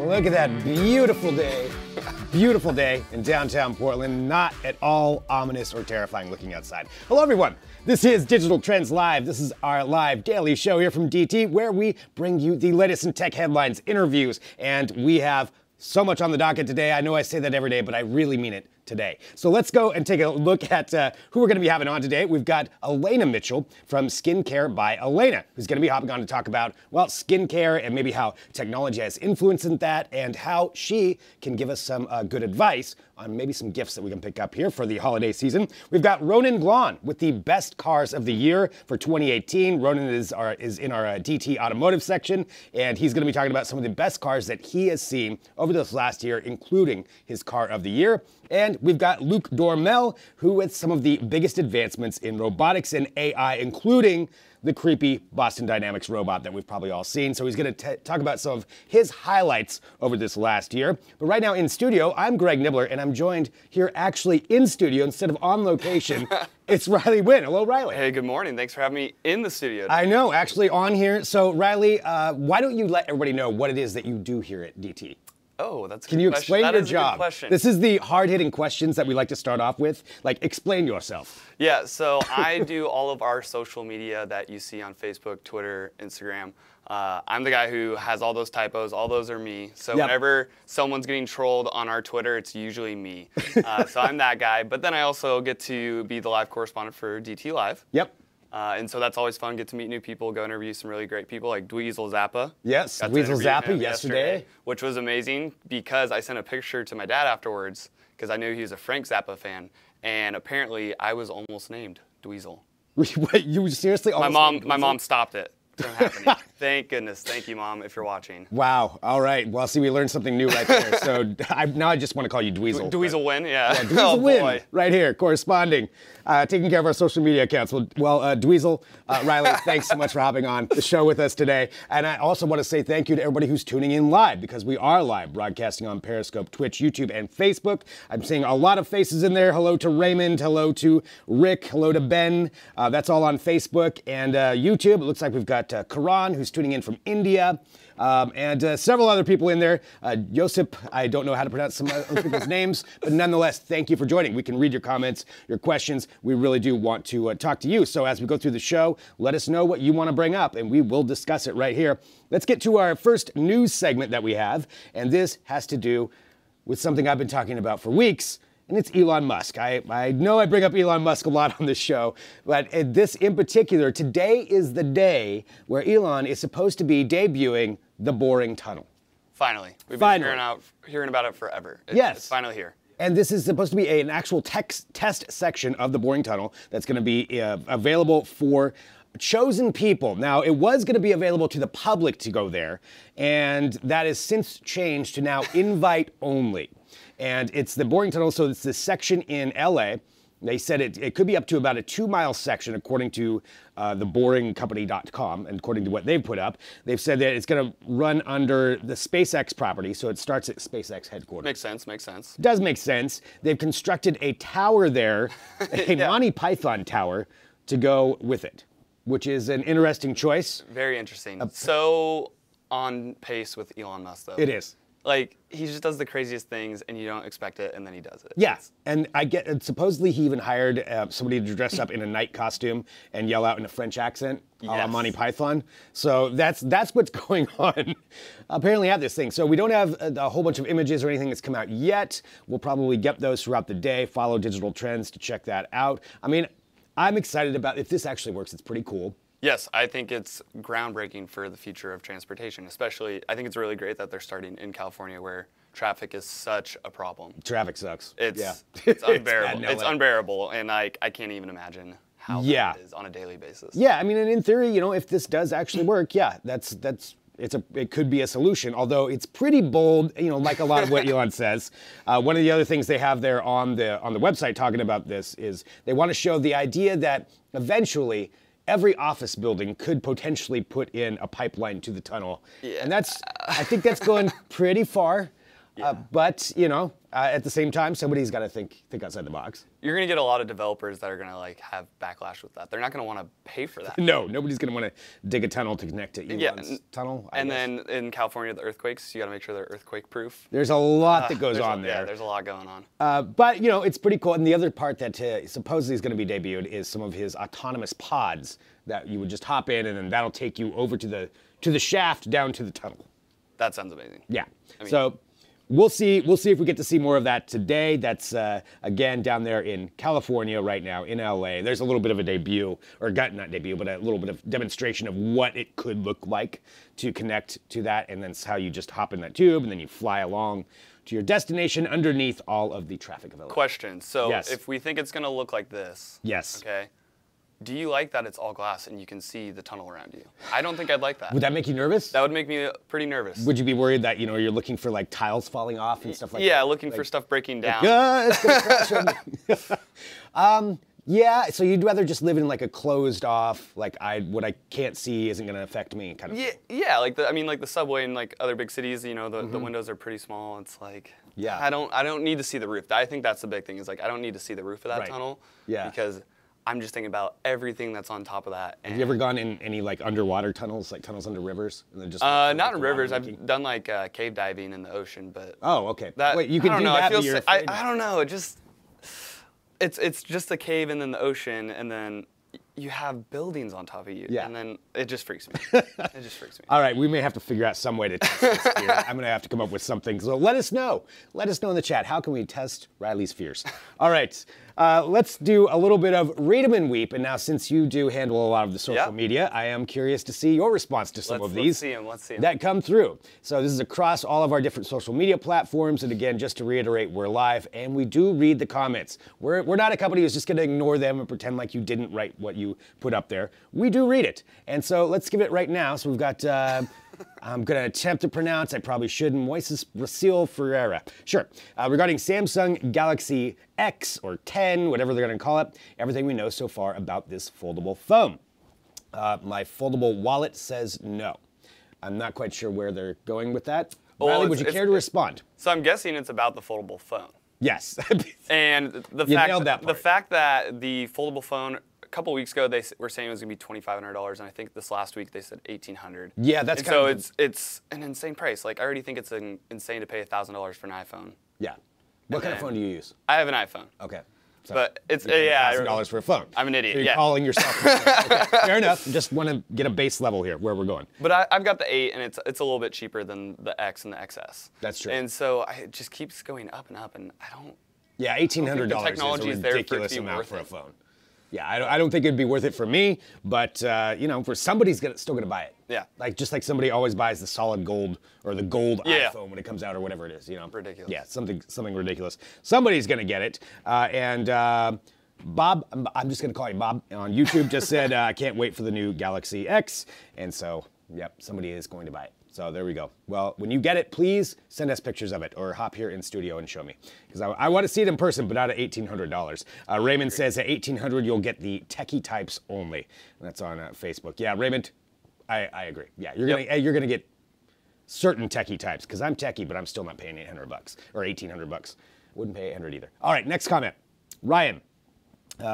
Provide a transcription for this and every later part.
Look at that beautiful day. Beautiful day in downtown Portland. Not at all ominous or terrifying looking outside. Hello everyone. This is Digital Trends Live. This is our live daily show here from DT where we bring you the latest in tech headlines, interviews, and we have so much on the docket today. I know I say that every day, but I really mean it today. So let's go and take a look at who we're going to be having on today. We've got Elena Mitchell from Skincare by Elena, who's going to be hopping on to talk about, well, skincare and maybe how technology has influence in that and how she can give us some good advice on maybe some gifts that we can pick up here for the holiday season. We've got Ronan Glahn with the best cars of the year for 2018. Ronan is in our DT Automotive section, and he's going to be talking about some of the best cars that he has seen over this last year, including his car of the year. And we've got Luke Dormel, who with some of the biggest advancements in robotics and AI, including the creepy Boston Dynamics robot that we've probably all seen. So he's going to talk about some of his highlights over this last year. But right now in studio, I'm Greg Nibbler, and I'm joined here actually in studio instead of on location. It's Riley Wynn. Hello, Riley. Hey, good morning. Thanks for having me in the studio today. I know, actually on here. So Riley, why don't you let everybody know what it is that you do here at DT? Oh, that's a good question. Can you explain your job? That is a good question. This is the hard-hitting questions that we like to start off with. Like, explain yourself. Yeah, so I do all of our social media that you see on Facebook, Twitter, Instagram. I'm the guy who has all those typos. All those are me. So whenever someone's getting trolled on our Twitter, it's usually me. So I'm that guy. But then I also get to be the live correspondent for DT Live. Yep. And so that's always fun, get to meet new people, go interview some really great people like Dweezil Zappa. Yes, Dweezil Zappa yesterday. Which was amazing because I sent a picture to my dad afterwards because I knew he was a Frank Zappa fan. And apparently I was almost named Dweezil. Wait, you seriously almost named Dweezil? My mom stopped it from happening. Thank goodness. Thank you, Mom, if you're watching. Wow. All right. Well, see, we learned something new right there. So now I just want to call you Dweezil. Dweezil Wynn, yeah. Dweezil Wynn, right here, corresponding, taking care of our social media accounts. Well, Dweezil, Riley, thanks so much for hopping on the show with us today. And I also want to say thank you to everybody who's tuning in live, because we are live, broadcasting on Periscope, Twitch, YouTube, and Facebook. I'm seeing a lot of faces in there. Hello to Raymond. Hello to Rick. Hello to Ben. That's all on Facebook and YouTube. It looks like we've got Karan, who's tuning in from India, and several other people in there. Josip, I don't know how to pronounce some other people's names, but nonetheless, thank you for joining. We can read your comments, your questions. We really do want to talk to you. So as we go through the show, let us know what you want to bring up, and we will discuss it right here. Let's get to our first news segment that we have, and this has to do with something I've been talking about for weeks, and it's Elon Musk. I know I bring up Elon Musk a lot on this show, but this in particular, today is the day where Elon is supposed to be debuting the boring tunnel. Finally. We've been hearing about it forever. It's finally here. And this is supposed to be an actual test section of the boring tunnel that's going to be available for chosen people. Now, it was going to be available to the public to go there, and that has since changed to now invite only. And it's the boring tunnel, so it's this section in LA. They said it could be up to about a 2-mile section, according to theboringcompany.com, and according to what they've put up. They've said that it's going to run under the SpaceX property, so it starts at SpaceX headquarters. Makes sense, makes sense. It does make sense. They've constructed a tower there, a Monty Python tower, to go with it, which is an interesting choice. Very interesting. So on pace with Elon Musk, though. It is. Like, he just does the craziest things, and you don't expect it, and then he does it. Yeah, and supposedly he even hired somebody to dress up in a night costume and yell out in a French accent, a la Monty Python. So that's what's going on, apparently, at this thing. So we don't have a whole bunch of images or anything that's come out yet. We'll probably get those throughout the day. Follow Digital Trends to check that out. I mean, I'm excited about if this actually works. It's pretty cool. Yes, I think it's groundbreaking for the future of transportation, especially, I think it's really great that they're starting in California where traffic is such a problem. Traffic sucks. It's unbearable. It's unbearable, and I can't even imagine how bad it is on a daily basis. Yeah, I mean, and in theory, you know, if this does actually work, yeah, it could be a solution, although it's pretty bold, you know, like a lot of what Elon says. One of the other things they have there on the website talking about this is they want to show the idea that eventually every office building could potentially put in a pipeline to the tunnel. Yeah. And I think that's going pretty far. Yeah. But, you know, at the same time, somebody's got to think outside the box. You're going to get a lot of developers that are going to like have backlash with that. They're not going to want to pay for that. No, nobody's going to want to dig a tunnel to connect to Elon's tunnel. And then in California, the earthquakes, you got to make sure they're earthquake proof. There's a lot that goes on there. Yeah, there's a lot going on. But you know, it's pretty cool. And the other part that supposedly is going to be debuted is some of his autonomous pods that you would just hop in, and then that'll take you over to the shaft down to the tunnel. That sounds amazing. Yeah. I mean, so we'll see if we get to see more of that today. That's again down there in California right now in LA. There's a little bit of a debut, or not debut, but a little bit of demonstration of what it could look like to connect to that, and then it's how you just hop in that tube and then you fly along to your destination underneath all of the traffic available. Question. So if we think it's going to look like this. Yes. Okay. Do you like that it's all glass and you can see the tunnel around you? I don't think I'd like that. Would that make you nervous? That would make me pretty nervous. Would you be worried that, you know, you're looking for like tiles falling off and stuff like that? Yeah, looking for stuff breaking down. It's gonna crash. Yeah, so you'd rather just live in like a closed off, like what I can't see isn't gonna affect me kind of thing. Yeah, like the subway in like other big cities, you know, the windows are pretty small. It's like, I don't need to see the roof. I think that's the big thing, is like I don't need to see the roof of that tunnel. Yeah. Because I'm just thinking about everything that's on top of that. Have you ever gone in any like underwater tunnels, like tunnels under rivers? And then just not in rivers. I've done like cave diving in the ocean, but okay. Wait, you can do that, but you're afraid? I don't know. It's just a cave and then the ocean, and then you have buildings on top of you. Yeah. And then it just freaks me. It just freaks me. All right, we may have to figure out some way to test this fear. I'm going to have to come up with something. So let us know. Let us know in the chat. How can we test Riley's fears? All right. Let's do a little bit of Read 'em and Weep. And now, since you do handle a lot of the social media, I am curious to see your response to some of these that come through. So this is across all of our different social media platforms. And again, just to reiterate, we're live and we do read the comments. We're not a company who's just going to ignore them and pretend like you didn't write what you put up there. We do read it. And so let's give it right now. So we've got... I'm going to attempt to pronounce, I probably shouldn't, Moises Brasil Ferreira. Sure. Regarding Samsung Galaxy X or 10, whatever they're going to call it, everything we know so far about this foldable phone. My foldable wallet says no. I'm not quite sure where they're going with that. Riley, would you care to respond? So I'm guessing it's about the foldable phone. Yes. And the fact that the foldable phone, a couple weeks ago, they were saying it was going to be $2,500, and I think this last week they said $1,800. Yeah, that's kind of... So it's an insane price. Like, I already think it's insane to pay $1,000 for an iPhone. Yeah. What kind of phone do you use? I have an iPhone. Okay. So but it's $1,000 for a phone. I'm an idiot. So you're calling yourself. Okay, fair enough. Just want to get a base level here where we're going. But I've got the 8, and it's a little bit cheaper than the X and the XS. That's true. And so it just keeps going up and up, and I don't. Yeah, $1,800 is a ridiculous amount for a phone. Yeah, I don't think it'd be worth it for me, but you know, for somebody's still gonna buy it. Yeah. Like just like somebody always buys the solid gold or the gold iPhone when it comes out or whatever it is, you know. Ridiculous. Yeah, something ridiculous. Somebody's gonna get it. Bob, I'm just gonna call you Bob on YouTube, just said I can't wait for the new Galaxy X, and so yep, somebody is going to buy it. So there we go. Well, when you get it, please send us pictures of it or hop here in studio and show me. Because I want to see it in person, but not at $1,800. Raymond says at $1,800, you'll get the techie types only. And that's on Facebook. Yeah, Raymond, I agree. Yeah, you're gonna get certain techie types, because I'm techie, but I'm still not paying $800 or $1,800. Wouldn't pay $800 either. All right, next comment. Ryan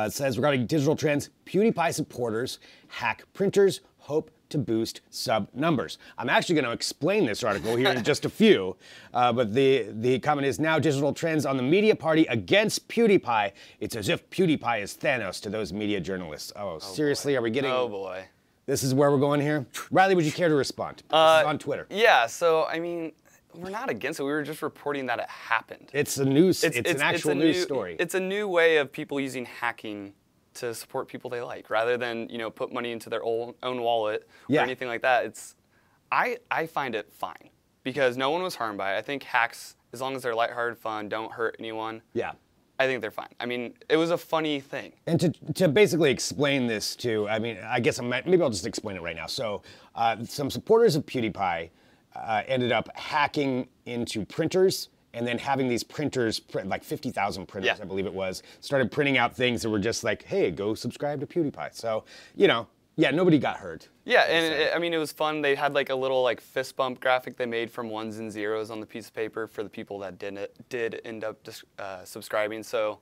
says, regarding digital trends, PewDiePie supporters hack printers, hope to boost sub numbers. I'm actually going to explain this article here in just a few, but the comment is, now digital trends on the media party against PewDiePie. It's as if PewDiePie is Thanos to those media journalists. Oh seriously, are we getting... Oh boy. This is where we're going here? Riley, would you care to respond? This is on Twitter. Yeah, so I mean, we're not against it. We were just reporting that it happened. It's a news. It's an actual news story. It's a new way of people using hacking to support people they like, rather than, you know, put money into their own wallet or anything like that. I find it fine, because no one was harmed by it. I think hacks, as long as they're lighthearted, fun, don't hurt anyone. Yeah. I think they're fine. I mean, it was a funny thing. And to basically explain this too, I mean, I guess maybe I'll just explain it right now. So some supporters of PewDiePie ended up hacking into printers, and then having these printers, like 50,000 printers, I believe it was, started printing out things that were just like, hey, go subscribe to PewDiePie. So, you know, yeah, nobody got hurt. Yeah, and I mean, it was fun. They had like a little like fist bump graphic they made from ones and zeros on the piece of paper for the people that did end up subscribing. So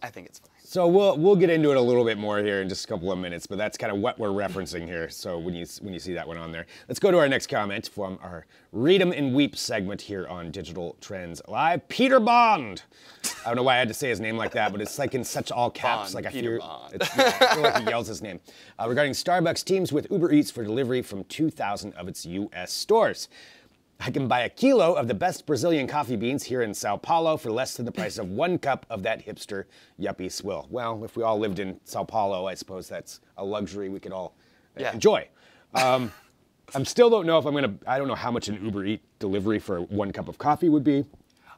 I think it's fine. So we'll get into it a little bit more here in just a couple of minutes, but that's kind of what we're referencing here. So when you see that one on there, let's go to our next comment from our Read 'em and Weep segment here on Digital Trends Live. Peter Bond. I don't know why I had to say his name like that, but it's like in such all caps. Bond, like Peter Bond. I feel like he yells his name. Regarding Starbucks teams with Uber Eats for delivery from 2,000 of its U.S. stores. I can buy a kilo of the best Brazilian coffee beans here in Sao Paulo for less than the price of 1 cup of that hipster yuppie swill. Well, if we all lived in Sao Paulo, I suppose that's a luxury we could all enjoy. I still don't know if I don't know how much an Uber Eat delivery for 1 cup of coffee would be.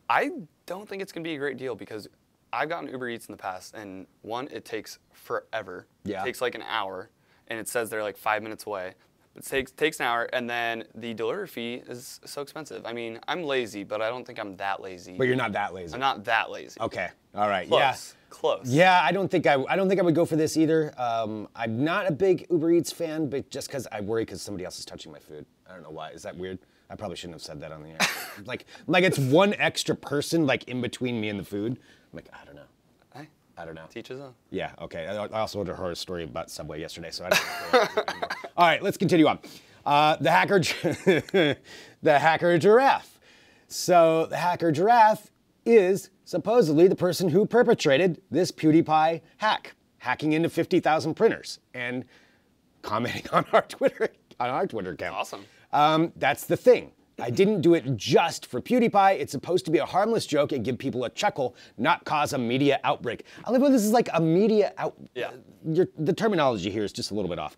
I don't think it's going to be a great deal because I've gotten Uber Eats in the past, and one, it takes forever. Yeah. It takes like an hour, and it says they're like 5 minutes away. It takes an hour, and then the delivery fee is so expensive. I mean, I'm lazy, but I don't think I'm that lazy. But you're not that lazy. I'm not that lazy. Okay. All right. Close. Yeah. Close. Yeah, I don't think I would go for this either. I'm not a big Uber Eats fan, but just because I worry because somebody else is touching my food. I don't know why. Is that weird? I probably shouldn't have said that on the air. like it's one extra person like in between me and the food. I'm like, I don't know. I don't know. Teach his own. Yeah, okay. I also heard a horror story about Subway yesterday, so I don't know. All right, let's continue on. The hacker giraffe. So the hacker giraffe is supposedly the person who perpetrated this Pewdiepie hack, hacking into 50,000 printers and commenting on our Twitter account. Awesome. That's the thing. I didn't do it just for PewDiePie. It's supposed to be a harmless joke and give people a chuckle, not cause a media outbreak. I love how this is like a media out. Yeah. The terminology here is just a little bit off.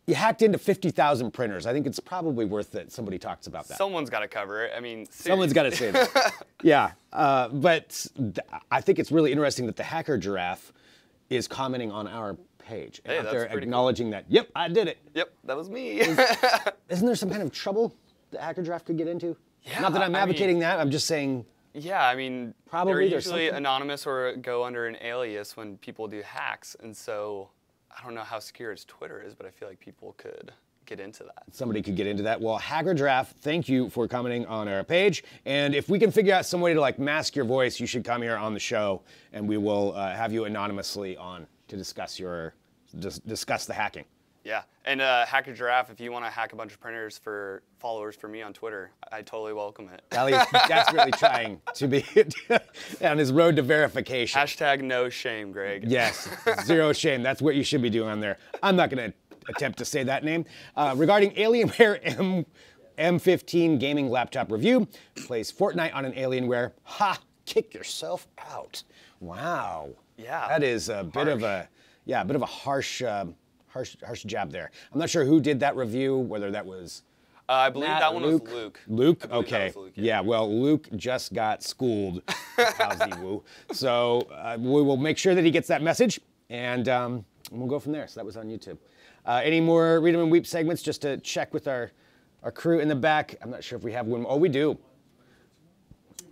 You hacked into 50,000 printers. I think it's probably worth that somebody talks about that. Someone's got to cover it. I mean, seriously. Someone's got to say that. Yeah. But I think it's really interesting that the hacker giraffe is commenting on our page. And they're acknowledging that, yep, I did it. Yep, that was me. Isn't there some kind of trouble the hacker giraffe could get into? Yeah, not that I'm advocating that, I'm just saying. Yeah, I mean, probably they're usually anonymous or go under an alias when people do hacks, and so I don't know how secure its Twitter is, but I feel like people could get into that. Somebody could get into that. Well, hacker giraffe, thank you for commenting on our page, and if we can figure out some way to like mask your voice, you should come here on the show, and we will have you anonymously on to discuss the hacking. Yeah, and Hacker Giraffe, if you want to hack a bunch of printers for followers for me on Twitter, I totally welcome it. Ali is desperately trying to be on his road to verification. Hashtag no shame, Greg. Yes, zero shame. That's what you should be doing on there. I'm not going to attempt to say that name. Regarding Alienware M15 gaming laptop review, plays Fortnite on an Alienware. Ha! Kick yourself out. Wow. Yeah. That is a bit of a harsh jab there. I'm not sure who did that review, whether that was I believe that one was Luke. Luke? Okay. Luke, yeah, well, Luke just got schooled. So we will make sure that he gets that message, and we'll go from there. So that was on YouTube. Any more Read 'em and Weep segments just to check with our crew in the back? I'm not sure if we have one. Oh, we do.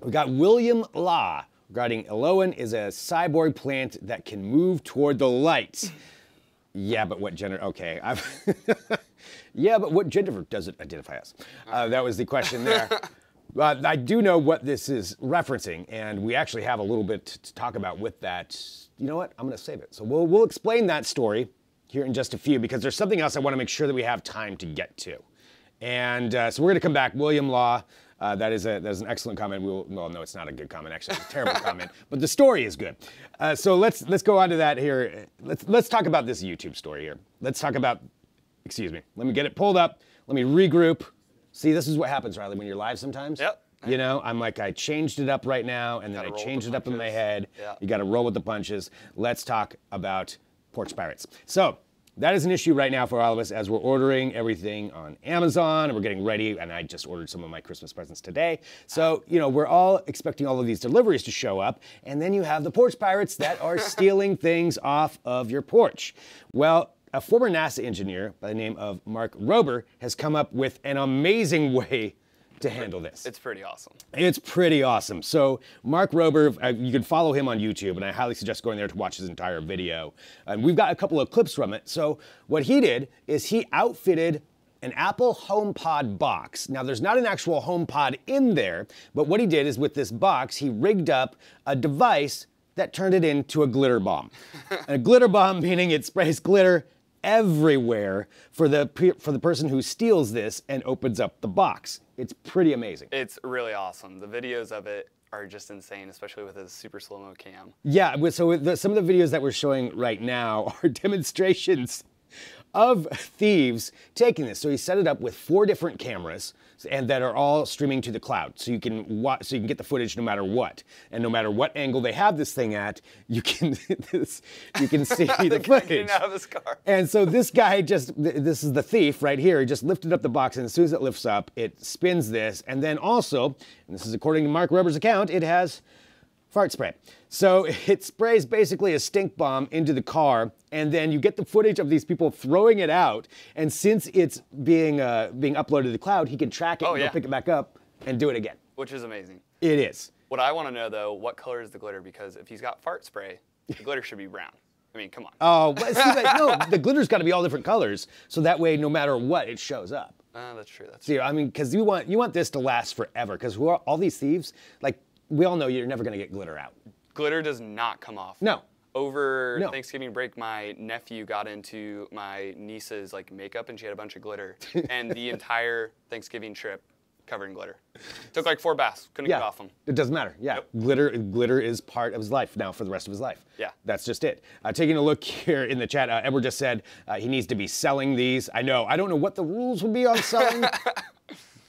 We got William Law regarding Eloan is a cyborg plant that can move toward the light. Yeah, but what gender? Okay. Yeah, but what gender does it identify as? That was the question there. I do know what this is referencing, and we actually have a little bit to talk about with that. You know what? I'm going to save it. So we'll explain that story here in just a few, because there's something else I want to make sure that we have time to get to. And so we're going to come back. William Law. That is an excellent comment. Well, no, it's not a good comment. Actually, it's a terrible comment. But the story is good. So let's go on to that here. Let's talk about this YouTube story here. Let's talk about. Excuse me. Let me get it pulled up. Let me regroup. See, this is what happens, Riley, when you're live sometimes. Yep. You know, I'm like, I changed it up right now, and then I changed it up in my head. Yeah. You got to roll with the punches. Let's talk about Porch Pirates. So. That is an issue right now for all of us as we're ordering everything on Amazon and we're getting ready, and I just ordered some of my Christmas presents today. So, you know, we're all expecting all of these deliveries to show up, and then you have the porch pirates that are stealing things off of your porch. Well, a former NASA engineer by the name of Mark Rober has come up with an amazing way to handle this. It's pretty awesome. It's pretty awesome. So Mark Rober, you can follow him on YouTube, and I highly suggest going there to watch his entire video. And we've got a couple of clips from it. So what he did is he outfitted an Apple HomePod box. Now there's not an actual HomePod in there, but what he did is with this box, he rigged up a device that turned it into a glitter bomb. And a glitter bomb meaning it sprays glitter everywhere for the person who steals this and opens up the box. It's pretty amazing. It's really awesome. The videos of it are just insane, especially with his super slow-mo cam. Yeah, so some of the videos that we're showing right now are demonstrations of thieves taking this. So he set it up with 4 different cameras, and that are all streaming to the cloud, so you can get the footage no matter what, and no matter what angle they have this thing at, you can see the footage. Getting out of his car. And so this guy this is the thief right here. He just lifted up the box, and as soon as it lifts up, it spins this, and then also, and this is according to Mark Rober's account, it has fart spray. So it sprays basically a stink bomb into the car, and then you get the footage of these people throwing it out, and since it's being uploaded to the cloud, he can track it, pick it back up, and do it again. Which is amazing. It is. What I want to know, though, what color is the glitter? Because if he's got fart spray, the glitter should be brown. I mean, come on. Oh, no, the glitter's got to be all different colors, so that way, no matter what, it shows up. That's true. That's true. I mean, because you want this to last forever, because all these thieves, like, we all know you're never going to get glitter out. Glitter does not come off. No. Over Thanksgiving break, my nephew got into my niece's makeup, and she had a bunch of glitter, and the entire Thanksgiving trip covered in glitter. Took 4 baths, couldn't get off them. It doesn't matter. Yeah, nope. Glitter is part of his life now for the rest of his life. Yeah, that's just it. Taking a look here in the chat, Edward just said he needs to be selling these. I know. I don't know what the rules would be on selling,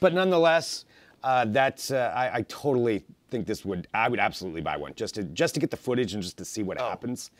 but nonetheless, I totally think I would absolutely buy one just to get the footage and just to see what happens.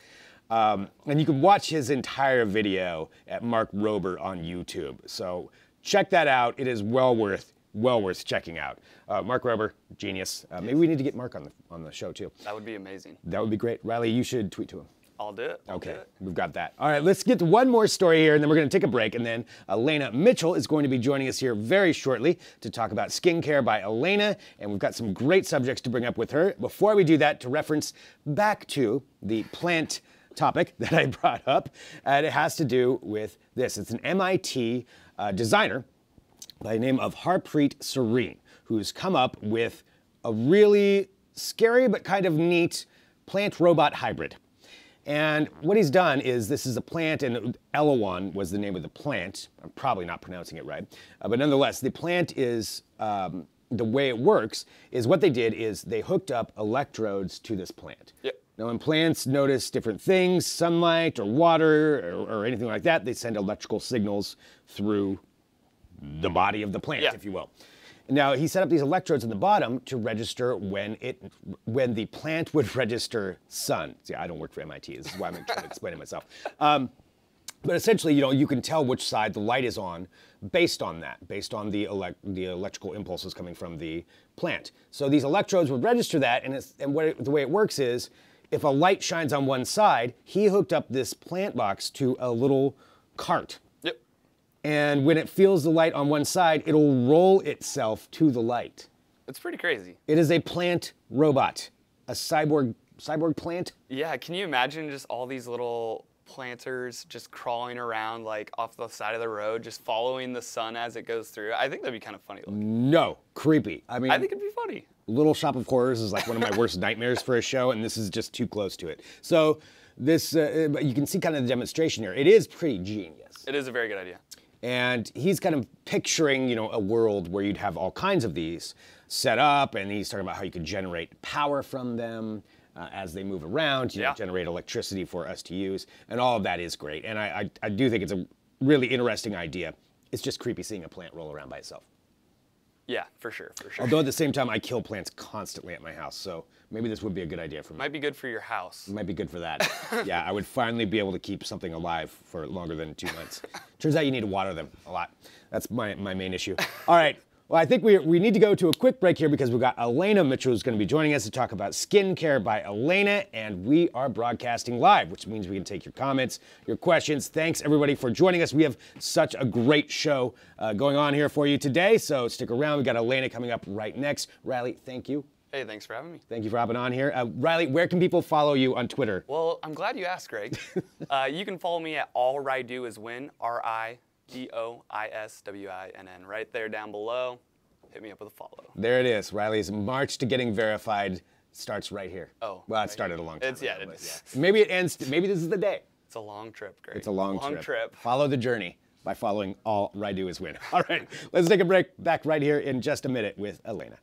And you can watch his entire video at Mark Rober on YouTube. So check that out. It is well worth checking out. Mark Rober, genius. Maybe we need to get Mark on the show too. That would be amazing. That would be great. Riley, you should tweet to him. I'll do it. Okay, we've got that. All right, let's get to one more story here, and then we're going to take a break, and then Elena Mitchell is going to be joining us here very shortly to talk about skincare by Elena, and we've got some great subjects to bring up with her. Before we do that, to reference back to the plant topic that I brought up, and it has to do with this. It's an MIT designer by the name of Harpreet Serene, who's come up with a really scary but kind of neat plant-robot hybrid. And what he's done is, this is a plant, and Elawan was the name of the plant. I'm probably not pronouncing it right. But nonetheless, the plant is, the way it works is what they did is they hooked up electrodes to this plant. Yep. Now when plants notice different things, sunlight or water or anything like that, they send electrical signals through the body of the plant, if you will. Now, he set up these electrodes in the bottom to register when the plant would register sun. See, I don't work for MIT. This is why I'm trying to explain it myself. But essentially, you can tell which side the light is on based on that, based on the electrical impulses coming from the plant. So these electrodes would register that, and the way it works is, if a light shines on one side, he hooked up this plant box to a little cart. And when it feels the light on one side, it'll roll itself to the light. It's pretty crazy. It is a plant robot, a cyborg plant. Yeah, can you imagine just all these little planters just crawling around off the side of the road, just following the sun as it goes through? I think that'd be kind of funny looking. No, creepy. I mean, I think it'd be funny. Little Shop of Horrors is one of my worst nightmares for a show, and this is just too close to it. So this, you can see kind of the demonstration here. It is pretty genius. It is a very good idea. And he's kind of picturing, a world where you'd have all kinds of these set up, and he's talking about how you could generate power from them as they move around, generate electricity for us to use, and all of that is great. And I do think it's a really interesting idea. It's just creepy seeing a plant roll around by itself. Yeah, for sure. Although at the same time, I kill plants constantly at my house, so maybe this would be a good idea for me. Might be good for your house. Might be good for that. Yeah, I would finally be able to keep something alive for longer than 2 months. Turns out you need to water them a lot. That's my main issue. All right, Well, I think we need to go to a quick break here because we've got Elena Mitchell who's going to be joining us to talk about skincare by Elena, and we are broadcasting live, which means we can take your comments, your questions. Thanks, everybody, for joining us. We have such a great show going on here for you today, so stick around. We've got Elena coming up right next. Riley, thank you. Hey, thanks for having me. Thank you for hopping on here. Riley, where can people follow you on Twitter? Well, I'm glad you asked, Greg. You can follow me at All I Do Is Win, RIDOISWINN, right there down below. Hit me up with a follow. There it is. Riley's march to getting verified starts right here. Oh. Well, it started a long time ago. Yeah, maybe it ends, maybe this is the day. It's a long trip, Greg. It's a long trip. Follow the journey by following All I Do Is Win. All right, let's take a break. Back right here in just a minute with Elena.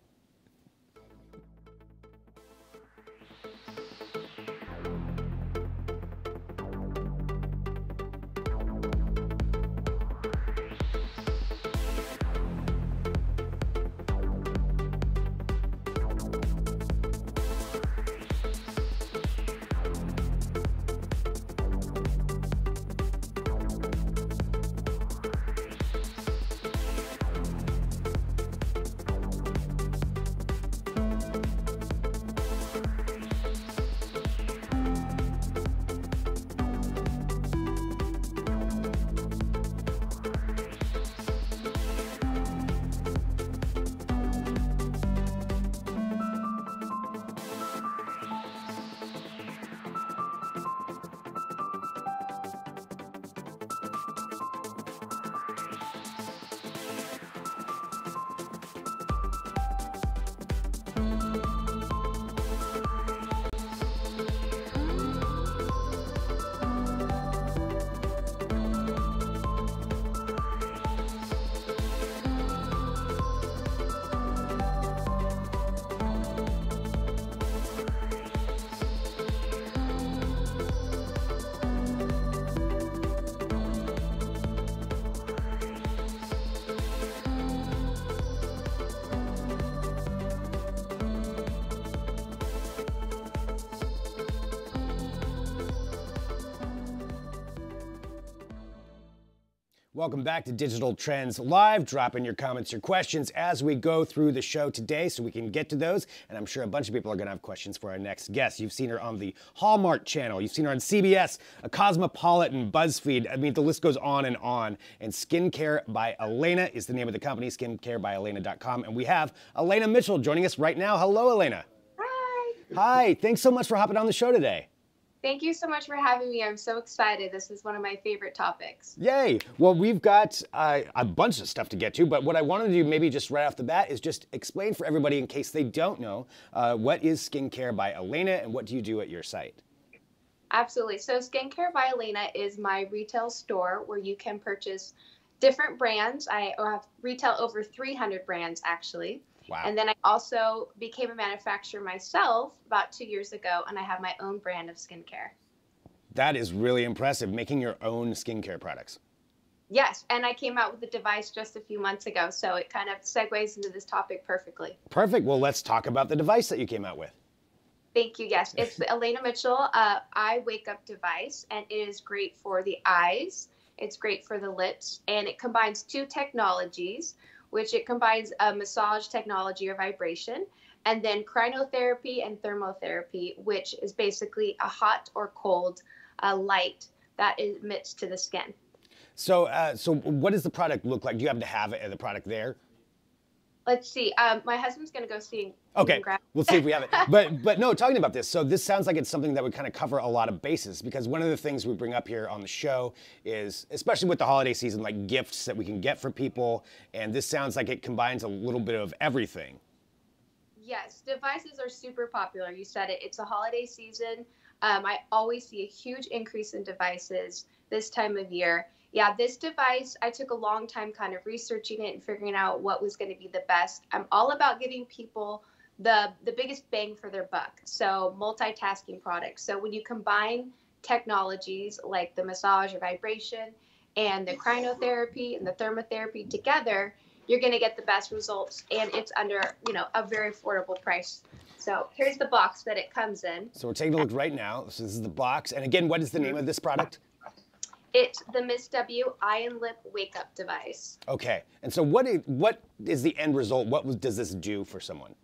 Welcome back to Digital Trends Live. Drop in your comments, your questions as we go through the show today so we can get to those. And I'm sure a bunch of people are going to have questions for our next guest. You've seen her on the Hallmark Channel. You've seen her on CBS, a Cosmopolitan, BuzzFeed. I mean, the list goes on. And Skincare by Elena is the name of the company, skincarebyelena.com. And we have Elena Mitchell joining us right now. Hello, Elena. Hi. Hi. Thanks so much for hopping on the show today. Thank you so much for having me. I'm so excited. This is one of my favorite topics. Yay. Well, we've got a bunch of stuff to get to, but what I wanted to do maybe just right off the bat is just explain for everybody in case they don't know, what is Skincare by Elena and what do you do at your site? Absolutely. So Skincare by Elena is my retail store where you can purchase different brands. I have retail over 300 brands actually. Wow. And then I also became a manufacturer myself about 2 years ago, and I have my own brand of skincare. That is really impressive, making your own skincare products. Yes, and I came out with the device just a few months ago, so it kind of segues into this topic perfectly. Perfect. Well, let's talk about the device that you came out with. Thank you. Yes, it's the Elena Mitchell Eye Wake Up device, and it is great for the eyes. It's great for the lips, and it combines two technologies, which it combines a massage technology or vibration, and then cryotherapy and thermotherapy, which is basically a hot or cold light that emits to the skin. So, so what does the product look like? Do you happen to have the product there? Let's see. My husband's going to go see. Okay, we'll see if we have it. But no, talking about this, so this sounds like it's something that would kind of cover a lot of bases, because one of the things we bring up here on the show is, especially with the holiday season, like gifts that we can get for people, and this sounds like it combines a little bit of everything. Yes, devices are super popular. You said it. It's a holiday season. I always see a huge increase in devices this time of year. Yeah, this device, I took a long time kind of researching it and figuring out what was going to be the best. I'm all about giving people the biggest bang for their buck. So multitasking products. So when you combine technologies like the massage or vibration and the cryotherapy and the thermotherapy together, you're going to get the best results. And it's under, a very affordable price. So here's the box that it comes in. So we're taking a look right now. So this is the box. And again, what is the name of this product? It's the Miss W eye and lip wake up device. Okay. And so what is the end result? Does this do for someone?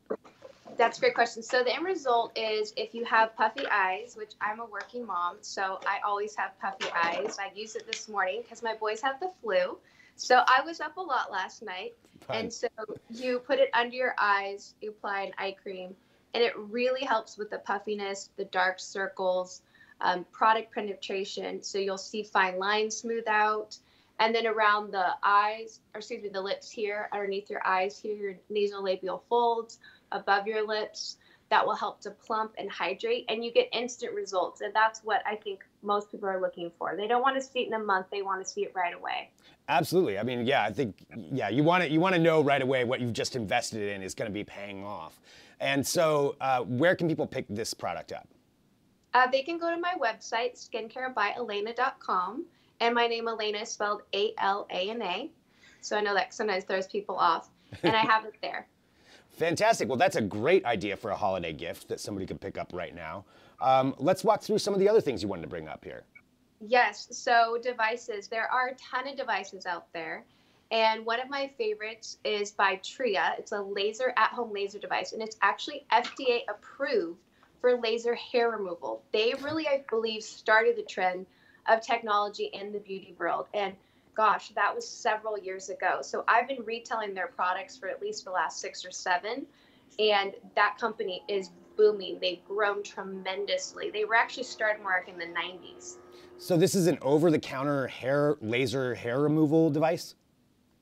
That's a great question. So the end result is if you have puffy eyes, which I'm a working mom, so I always have puffy eyes. I used it this morning because my boys have the flu. So I was up a lot last night. Fun. And so you put it under your eyes, you apply an eye cream, and it really helps with the puffiness, the dark circles, product penetration. So you'll see fine lines smooth out. And then around the eyes, or excuse me, the lips here, underneath your eyes here, your nasolabial folds, above your lips, that will help to plump and hydrate, and you get instant results. And that's what I think most people are looking for. They don't want to see it in a month, they want to see it right away. Absolutely. I mean, yeah, I think, yeah, you want to know right away what you've just invested in is going to be paying off. And so where can people pick this product up? They can go to my website, skincarebyelena.com. And my name, Elena, is spelled A-L-A-N-A. So I know that sometimes throws people off. And I have it there. Fantastic. Well, that's a great idea for a holiday gift that somebody could pick up right now. Let's walk through some of the other things you wanted to bring up here. Yes. So devices. There are a ton of devices out there. And one of my favorites is by Tria. It's a laser at-home laser device. And it's actually FDA approved for laser hair removal. They really, I believe, started the trend of technology in the beauty world. And gosh, that was several years ago. So I've been retailing their products for at least the last 6 or 7. And that company is booming. They've grown tremendously. They were actually starting work in the 90s. So this is an over-the-counter laser hair removal device?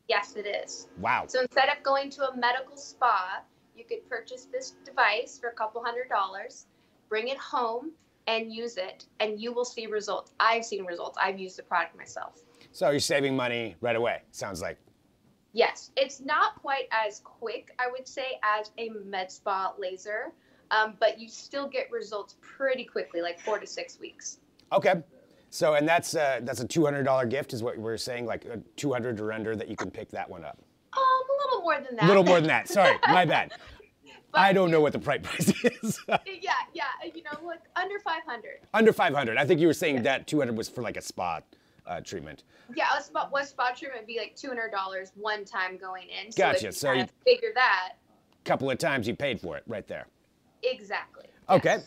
Yes, it is. Wow. So instead of going to a medical spa, you could purchase this device for a couple $100, bring it home, and use it, and you will see results. I've seen results. I've used the product myself. So you're saving money right away, sounds like. Yes. It's not quite as quick, I would say, as a med spa laser, but you still get results pretty quickly, like 4 to 6 weeks. Okay. So, and that's a $200 gift is what we're saying, like a 200 or under that you can pick that one up. A little more than that. A little more than that. Sorry, my bad. But I don't know what the price is. Yeah, you know, like under 500. Under 500. I think you were saying that 200 was for like a spa treatment. Yeah, what spa treatment would be like $200 one time going in. Gotcha. So you figure that. Couple of times you paid for it right there. Exactly. Okay.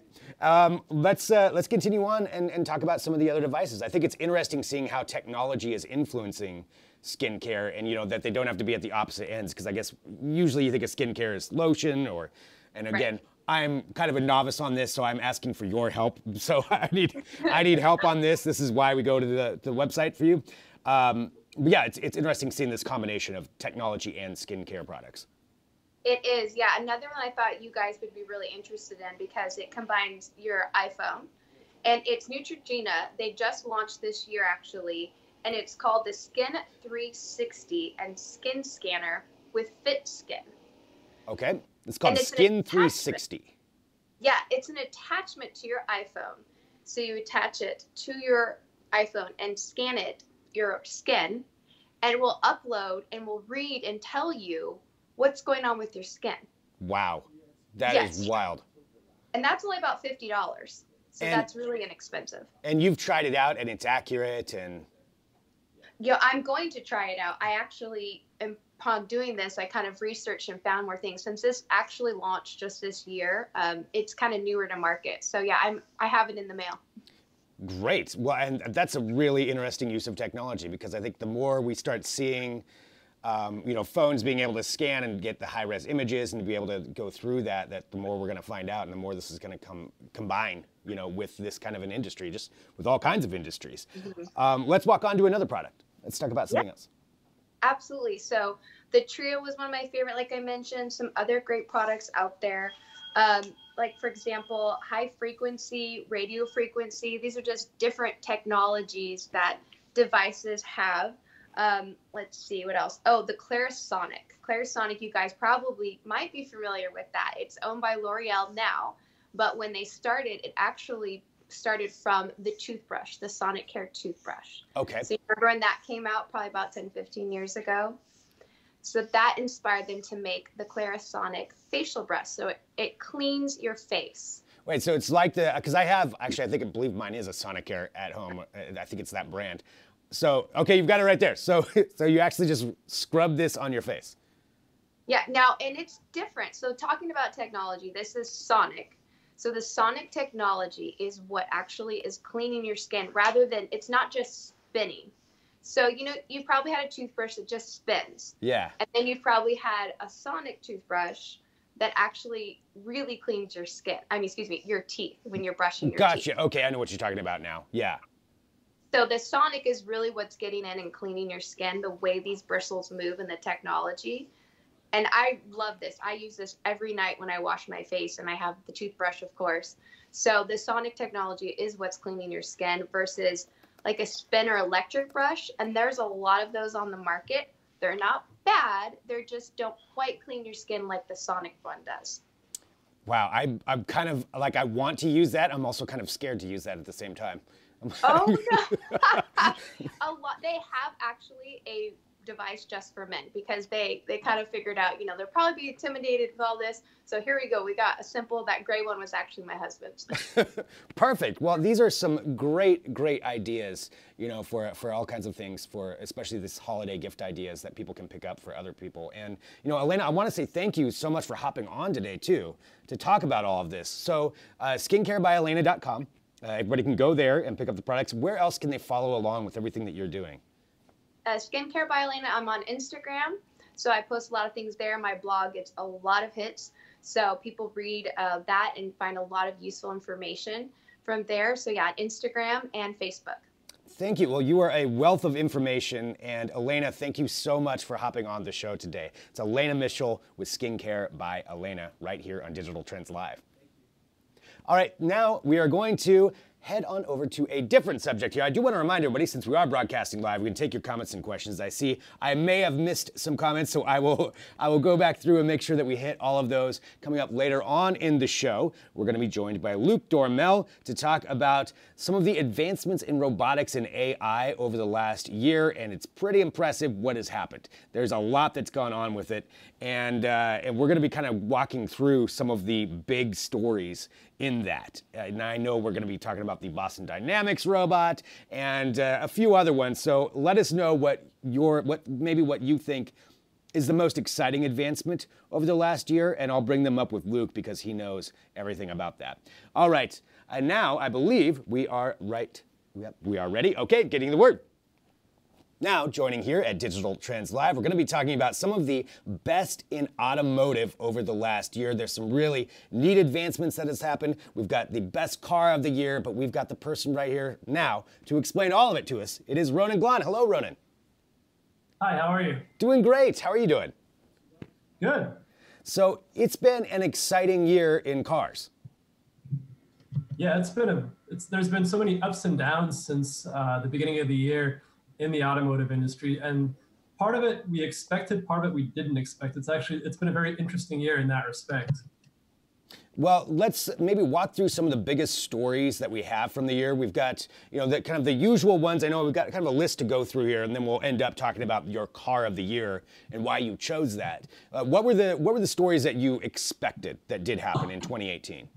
Let's continue on and talk about some of the other devices. I think it's interesting seeing how technology is influencing skincare, and you know that they don't have to be at the opposite ends, because I guess usually you think of skincare as lotion and again, right. I'm kind of a novice on this, so I'm asking for your help. So I need help on this. This is why we go to the website for you. But yeah, it's interesting seeing this combination of technology and skincare products. It is, yeah. Another one I thought you guys would be really interested in because it combines your iPhone, and it's Neutrogena. They just launched this year, actually, and it's called the Skin 360 and Skin Scanner with Fit Skin. Okay, it's called Skin 360. Yeah, it's an attachment to your iPhone. So you attach it to your iPhone and scan it, your skin, and it will upload and will read and tell you what's going on with your skin. Wow, that is wild. And that's only about $50. So that's really inexpensive. And you've tried it out and it's accurate and... Yeah, I'm going to try it out. I actually, upon doing this, I kind of researched and found more things. Since this actually launched just this year, it's kind of newer to market. So yeah, I have it in the mail. Great. Well, and that's a really interesting use of technology, because I think the more we start seeing phones being able to scan and get the high-res images and to be able to go through that the more we're going to find out, and the more this is going to combine, with this kind of an industry, just with all kinds of industries. Mm-hmm. Let's walk on to another product. Let's talk about something else. Absolutely. So the Trio was one of my favorite, like I mentioned. Some other great products out there, like, for example, high frequency, radio frequency. These are just different technologies that devices have. Let's see what else. Oh, the Clarisonic. Clarisonic, you guys probably might be familiar with that. It's owned by L'Oreal now, but when they started, it actually started from the toothbrush, the Sonic Care toothbrush. Okay. So you remember when that came out probably about 10, 15 years ago? So that inspired them to make the Clarisonic facial brush. So it cleans your face. Wait, so it's like because I believe mine is a Sonic Care at home. I think it's that brand. So, okay, you've got it right there. So, so you actually just scrub this on your face. Yeah, now, and it's different. So talking about technology, this is sonic. So the sonic technology is what actually is cleaning your skin rather than, it's not just spinning. So, you know, you've probably had a toothbrush that just spins. Yeah. And then you've probably had a sonic toothbrush that actually really cleans your skin. I mean, excuse me, your teeth when you're brushing your teeth. Gotcha. Okay, I know what you're talking about now. Yeah. So the sonic is really what's getting in and cleaning your skin, the way these bristles move and the technology. And I love this. I use this every night when I wash my face, and I have the toothbrush, of course. So the sonic technology is what's cleaning your skin versus like a spin or electric brush. And there's a lot of those on the market. They're not bad. They just don't quite clean your skin like the sonic one does. Wow, I'm kind of like, I want to use that. I'm also kind of scared to use that at the same time. Oh, no. A lot. They have actually a device just for men because they kind of figured out, you know, they'll probably be intimidated with all this. So here we go. We got a simple, that gray one was actually my husband's. Perfect. Well, these are some great ideas, you know, for all kinds of things, for especially this holiday gift ideas that people can pick up for other people. And, you know, Elena, I want to say thank you so much for hopping on today, too, to talk about all of this. So skincarebyelena.com. Everybody can go there and pick up the products. Where else can they follow along with everything that you're doing? Skincare by Elena. I'm on Instagram, so I post a lot of things there. My blog gets a lot of hits, so people read that and find a lot of useful information from there. So yeah, Instagram and Facebook. Thank you. Well, you are a wealth of information, and Elena, thank you so much for hopping on the show today. It's Elena Mitchell with Skincare by Elena right here on Digital Trends Live. All right, now we are going to head on over to a different subject here. I do want to remind everybody, since we are broadcasting live, we can take your comments and questions. I see I may have missed some comments, so I will go back through and make sure that we hit all of those. Coming up later on in the show, we're going to be joined by Luke Dormel to talk about some of the advancements in robotics and AI over the last year, and it's pretty impressive what has happened. There's a lot that's gone on with it, and we're going to be kind of walking through some of the big stories in that. And I know we're going to be talking about the Boston Dynamics robot and a few other ones. So let us know what you think is the most exciting advancement over the last year, and I'll bring them up with Luke because he knows everything about that. All right, and now I believe we are right. Yep, we are ready. Okay, getting the word. Now, joining here at Digital Trends Live, we're going to be talking about some of the best in automotive over the last year. There's some really neat advancements that has happened. We've got the best car of the year, but we've got the person right here now to explain all of it to us. It is Ronan Glahn. Hello, Ronan. Hi, how are you? Doing great. How are you doing? Good. So it's been an exciting year in cars. Yeah, there's been so many ups and downs since the beginning of the year in the automotive industry, and part of it we expected, part of it we didn't expect. It's been a very interesting year in that respect. Well, let's maybe walk through some of the biggest stories that we have from the year. We've got, you know, the kind of the usual ones. I know we've got kind of a list to go through here, and then we'll end up talking about your car of the year and why you chose that. What were the stories that you expected that did happen in 2018?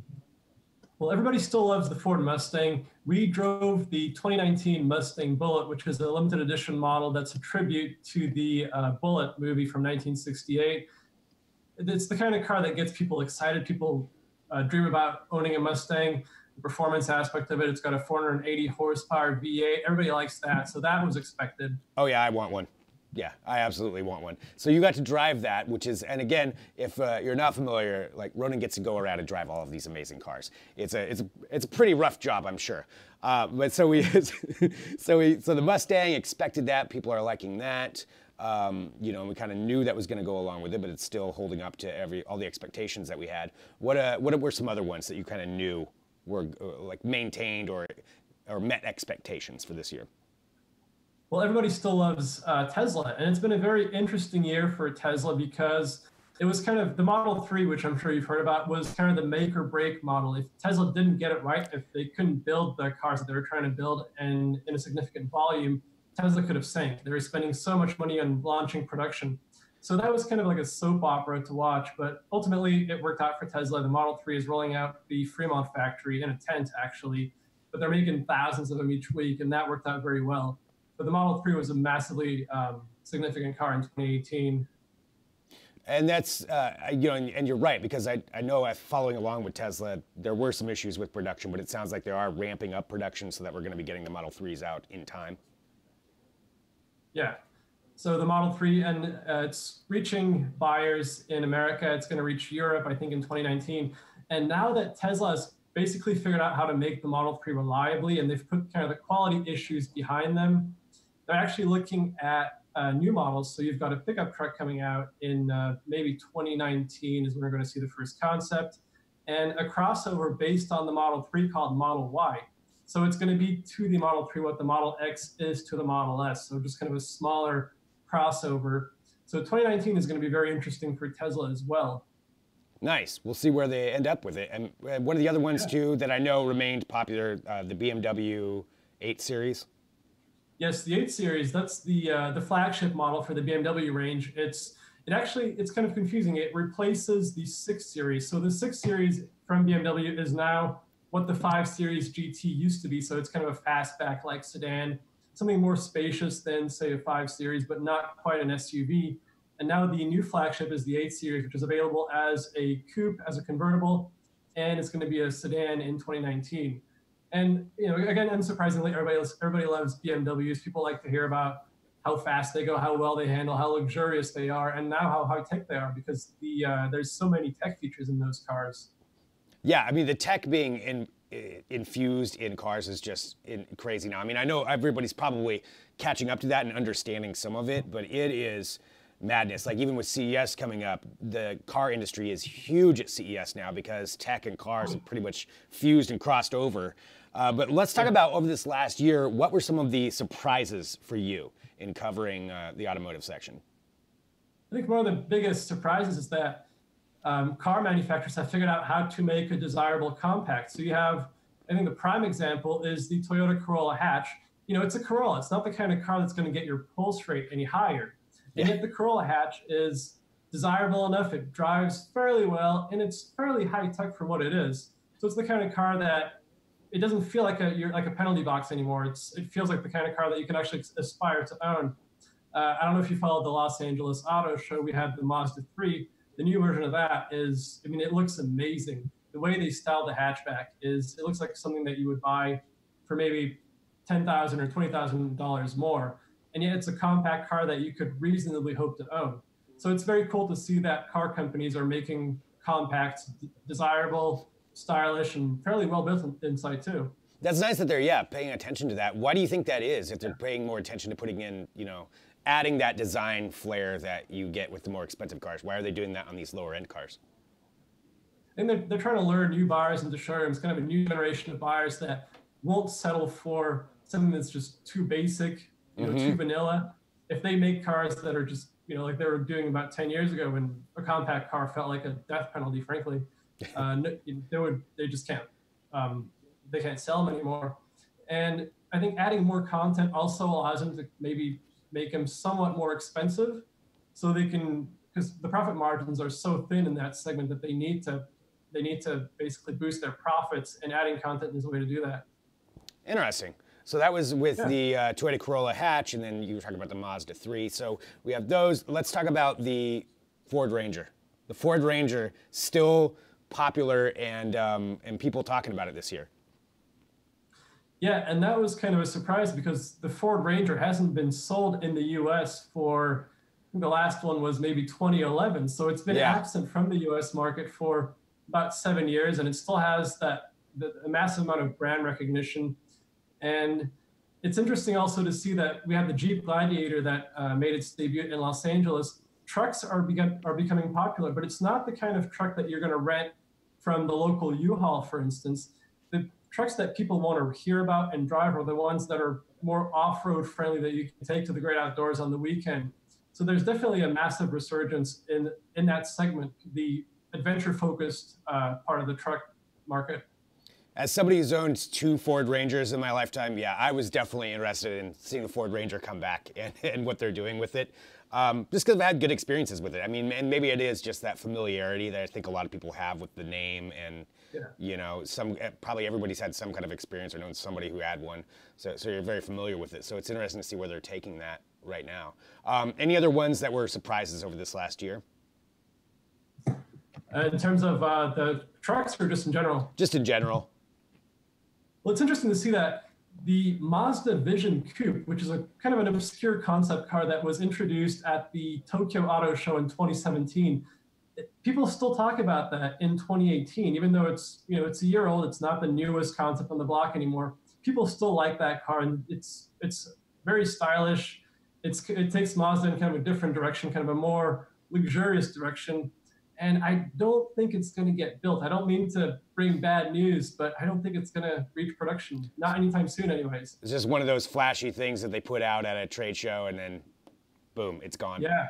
Well, everybody still loves the Ford Mustang. We drove the 2019 Mustang Bullitt, which is a limited edition model that's a tribute to the Bullitt movie from 1968. It's the kind of car that gets people excited. People dream about owning a Mustang. The performance aspect of it, it's got a 480 horsepower V8. Everybody likes that, so that was expected. Oh yeah, I want one. Yeah, I absolutely want one. So you got to drive that, which is, and again, if you're not familiar, like Ronan gets to go around and drive all of these amazing cars. It's a pretty rough job, I'm sure. But so the Mustang expected that. People are liking that. You know, we kind of knew that was going to go along with it, but it's still holding up to all the expectations that we had. What were some other ones that you kind of knew were like maintained or met expectations for this year? Well, everybody still loves Tesla, and it's been a very interesting year for Tesla because it was kind of the Model 3, which I'm sure you've heard about, was kind of the make or break model. If Tesla didn't get it right, if they couldn't build the cars that they were trying to build and in a significant volume, Tesla could have sank. They were spending so much money on launching production. So that was kind of like a soap opera to watch, but ultimately it worked out for Tesla. The Model 3 is rolling out the Fremont factory in a tent, actually, but they're making thousands of them each week, and that worked out very well. But the Model 3 was a massively significant car in 2018. And that's, and you're right, because I know following along with Tesla, there were some issues with production, but it sounds like they are ramping up production so that we're going to be getting the Model 3s out in time. Yeah. So the Model 3, and it's reaching buyers in America. It's going to reach Europe, I think, in 2019. And now that Tesla has basically figured out how to make the Model 3 reliably, and they've put kind of the quality issues behind them, they're actually looking at new models. So you've got a pickup truck coming out in maybe 2019 is when we're going to see the first concept, and a crossover based on the Model 3 called Model Y. So it's going to be to the Model 3 what the Model X is to the Model S. So just kind of a smaller crossover. So 2019 is going to be very interesting for Tesla as well. Nice. We'll see where they end up with it. And one of the other ones too that I know remained popular, the BMW 8 Series. Yes, the 8 Series, that's the flagship model for the BMW range. It's kind of confusing. It replaces the 6 Series. So the 6 Series from BMW is now what the 5 Series GT used to be. So it's kind of a fastback-like sedan, something more spacious than, say, a 5 Series, but not quite an SUV. And now the new flagship is the 8 Series, which is available as a coupe, as a convertible, and it's going to be a sedan in 2019. And again, unsurprisingly, everybody loves BMWs. People like to hear about how fast they go, how well they handle, how luxurious they are, and now how high tech they are, because there's so many tech features in those cars. Yeah, I mean, the tech being infused in cars is just crazy now. I mean, I know everybody's probably catching up to that and understanding some of it, but it is madness. Like even with CES coming up, the car industry is huge at CES now because tech and cars have pretty much fused and crossed over. But let's talk about over this last year, what were some of the surprises for you in covering the automotive section? I think one of the biggest surprises is that car manufacturers have figured out how to make a desirable compact. So you have, I think the prime example is the Toyota Corolla hatch. It's a Corolla. It's not the kind of car that's going to get your pulse rate any higher. And yet the Corolla hatch is desirable enough. It drives fairly well, and it's fairly high tech for what it is. So it's the kind of car that it doesn't feel like a penalty box anymore. It feels like the kind of car that you can actually aspire to own. I don't know if you followed the Los Angeles Auto Show. We had the Mazda 3. The new version of that is, I mean, it looks amazing. The way they styled the hatchback it looks like something that you would buy for maybe $10,000 or $20,000 more. And yet it's a compact car that you could reasonably hope to own. So it's very cool to see that car companies are making compacts desirable, stylish, and fairly well built inside too. That's nice that they're, paying attention to that. Why do you think that is? If they're paying more attention to putting in, adding that design flair that you get with the more expensive cars, why are they doing that on these lower end cars? And they're trying to lure new buyers into showrooms, kind of a new generation of buyers that won't settle for something that's just too basic, too vanilla. If they make cars that are just, like they were doing about 10 years ago when a compact car felt like a death penalty, frankly, they just can't. They can't sell them anymore. And I think adding more content also allows them to maybe make them somewhat more expensive, so they can, because the profit margins are so thin in that segment that they need to basically boost their profits, and adding content is a way to do that. Interesting. So that was with the Toyota Corolla hatch, and then you were talking about the Mazda 3. So we have those. Let's talk about the Ford Ranger. The Ford Ranger, still popular and people talking about it this year. Yeah, and that was kind of a surprise because the Ford Ranger hasn't been sold in the US for, I think the last one was maybe 2011. So it's been absent from the US market for about 7 years, and it still has a massive amount of brand recognition. And it's interesting also to see that we have the Jeep Gladiator that made its debut in Los Angeles. Trucks are becoming popular, but it's not the kind of truck that you're going to rent from the local U-Haul, for instance. The trucks that people want to hear about and drive are the ones that are more off-road friendly, that you can take to the great outdoors on the weekend. So there's definitely a massive resurgence in that segment, the adventure-focused part of the truck market. As somebody who's owned 2 Ford Rangers in my lifetime, I was definitely interested in seeing the Ford Ranger come back and what they're doing with it. just because I've had good experiences with it. I mean, and maybe it is just that familiarity that I think a lot of people have with the name, and you know, probably everybody's had some kind of experience or known somebody who had one, so you're very familiar with it. So it's interesting to see where they're taking that right now. Any other ones that were surprises over this last year? In terms of the trucks, or just in general? Just in general. Well, it's interesting to see that the Mazda Vision Coupe, which is a kind of an obscure concept car that was introduced at the Tokyo Auto Show in 2017, people still talk about that in 2018, even though it's, you know, it's a year old. It's not the newest concept on the block anymore. People still like that car, and it's very stylish. It takes Mazda in kind of a different direction, kind of a more luxurious direction. And I don't think it's going to get built. I don't mean to bring bad news, but I don't think it's going to reach production. Not anytime soon, anyways. It's just one of those flashy things that they put out at a trade show, and then, boom, it's gone. Yeah.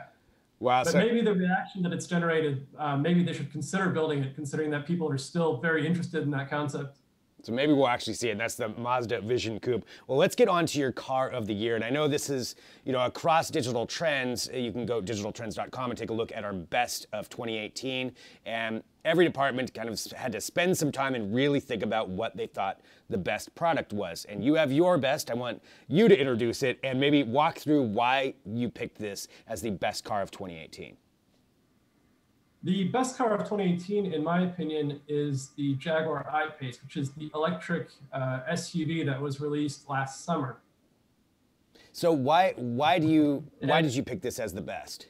Wow. But maybe the reaction that it's generated, maybe they should consider building it, considering that people are still very interested in that concept. So maybe we'll actually see it. That's the Mazda Vision Coupe. Well, let's get on to your car of the year. And I know this is, you know, across digital trends. You can go digitaltrends.com and take a look at our best of 2018. And every department kind of had to spend some time and really think about what they thought the best product was. And you have your best. I want you to introduce it and maybe walk through why you picked this as the best car of 2018. The best car of 2018, in my opinion, is the Jaguar I-Pace, which is the electric SUV that was released last summer. So why did you pick this as the best?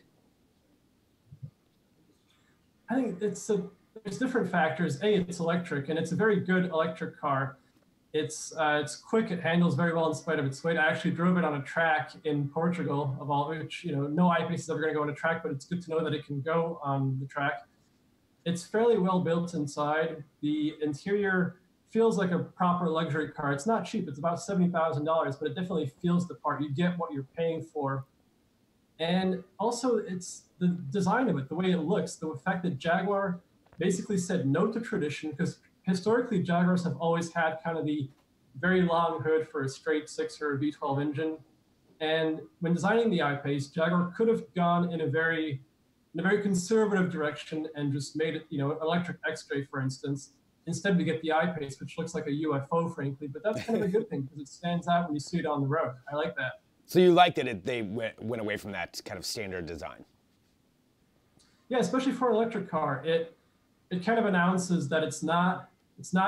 I think there's different factors. It's electric, and it's a very good electric car. It's quick. It handles very well in spite of its weight. I actually drove it on a track in Portugal, of all which, you know, no I-Pace is ever going to go on a track, but it's good to know that it can go on the track. It's fairly well built inside. The interior feels like a proper luxury car. It's not cheap. It's about $70,000, but it definitely feels the part. You get what you're paying for. And also, it's the design of it, the way it looks, the fact that Jaguar basically said no to tradition, because historically, Jaguars have always had kind of the very long hood for a straight six or a V12 engine. And when designing the I-Pace, Jaguar could have gone in a very conservative direction and just made it, you know, electric X-Ray, for instance. Instead, we get the I-Pace, which looks like a UFO, frankly. But that's kind of a good thing, because it stands out when you see it on the road. I like that. So you like that they went away from that kind of standard design? Yeah, especially for an electric car. It kind of announces that it's not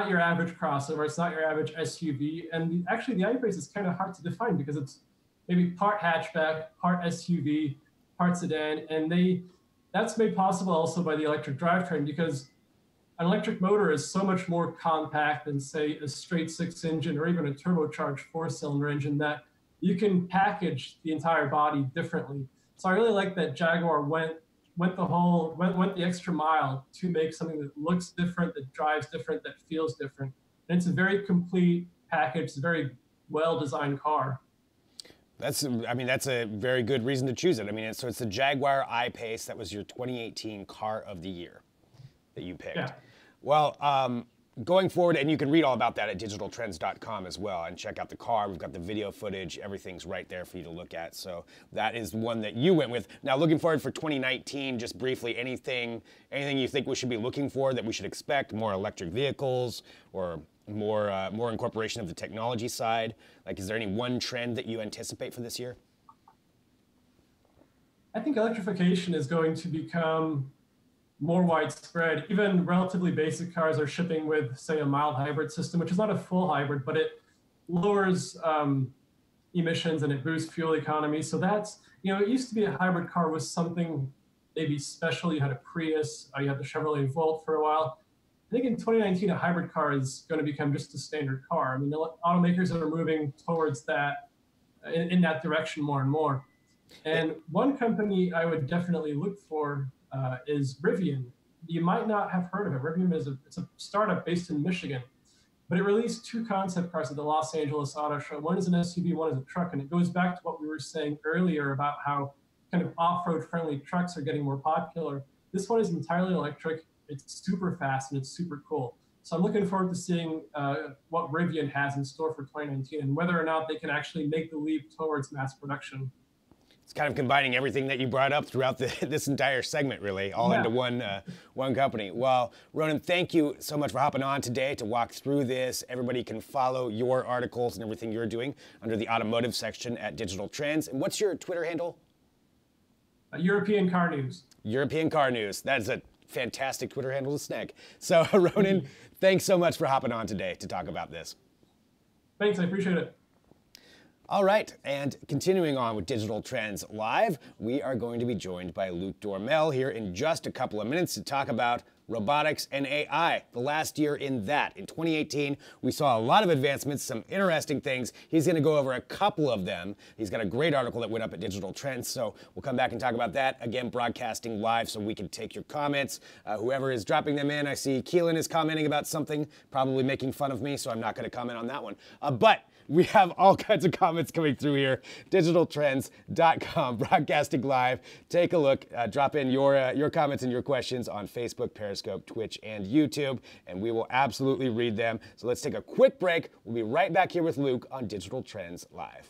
your average crossover. It's not your average SUV. And actually, the I-Pace is kind of hard to define, because it's maybe part hatchback, part SUV, part sedan. And that's made possible also by the electric drivetrain, because an electric motor is so much more compact than, say, a straight six engine or even a turbocharged four-cylinder engine, that you can package the entire body differently. So I really like that Jaguar went the extra mile to make something that looks different, that drives different, that feels different. And it's a very complete package. It's a very well-designed car. That's a very good reason to choose it. I mean, so it's the Jaguar I-Pace. That was your 2018 car of the year that you picked. Yeah. Well, going forward, and you can read all about that at digitaltrends.com as well, and check out the car. We've got the video footage. Everything's right there for you to look at. So that is the one that you went with. Now, looking forward for 2019, just briefly, anything you think we should be looking for, that we should expect? More electric vehicles, or more incorporation of the technology side? Like, is there any one trend that you anticipate for this year? I think electrification is going to become more widespread. Even relatively basic cars are shipping with, say, a mild hybrid system, which is not a full hybrid, but it lowers emissions and it boosts fuel economy. So that's, you know, it used to be a hybrid car was something maybe special. You had a Prius, you had the Chevrolet Volt for a while. I think in 2019, a hybrid car is going to become just a standard car. I mean, the automakers are moving towards that, in that direction more and more. And one company I would definitely look for is Rivian. You might not have heard of it. Rivian it's a startup based in Michigan, but it released two concept cars at the Los Angeles Auto Show. One is an SUV, one is a truck, and it goes back to what we were saying earlier about how kind of off-road friendly trucks are getting more popular. This one is entirely electric. It's super fast and it's super cool. So I'm looking forward to seeing what Rivian has in store for 2019 and whether or not they can actually make the leap towards mass production. It's kind of combining everything that you brought up throughout this entire segment, really, all into one company. Well, Ronan, thank you so much for hopping on today to walk through this. Everybody can follow your articles and everything you're doing under the automotive section at Digital Trends. And what's your Twitter handle? European Car News. European Car News. That's a fantastic Twitter handle to snag. So, Ronan, thanks so much for hopping on today to talk about this. Thanks, I appreciate it. All right, and continuing on with Digital Trends Live, we are going to be joined by Luke Dormel here in just a couple of minutes to talk about robotics and AI, the last year in that. In 2018, we saw a lot of advancements, some interesting things. He's going to go over a couple of them. He's got a great article that went up at Digital Trends, so we'll come back and talk about that. Again, broadcasting live so we can take your comments. Whoever is dropping them in, I see Keelan is commenting about something, probably making fun of me, so I'm not going to comment on that one. But we have all kinds of comments coming through here. Digitaltrends.com, broadcasting live. Take a look. Drop in your comments and your questions on Facebook, Periscope, Twitch, and YouTube, and we will absolutely read them. So let's take a quick break. We'll be right back here with Luke on Digital Trends Live.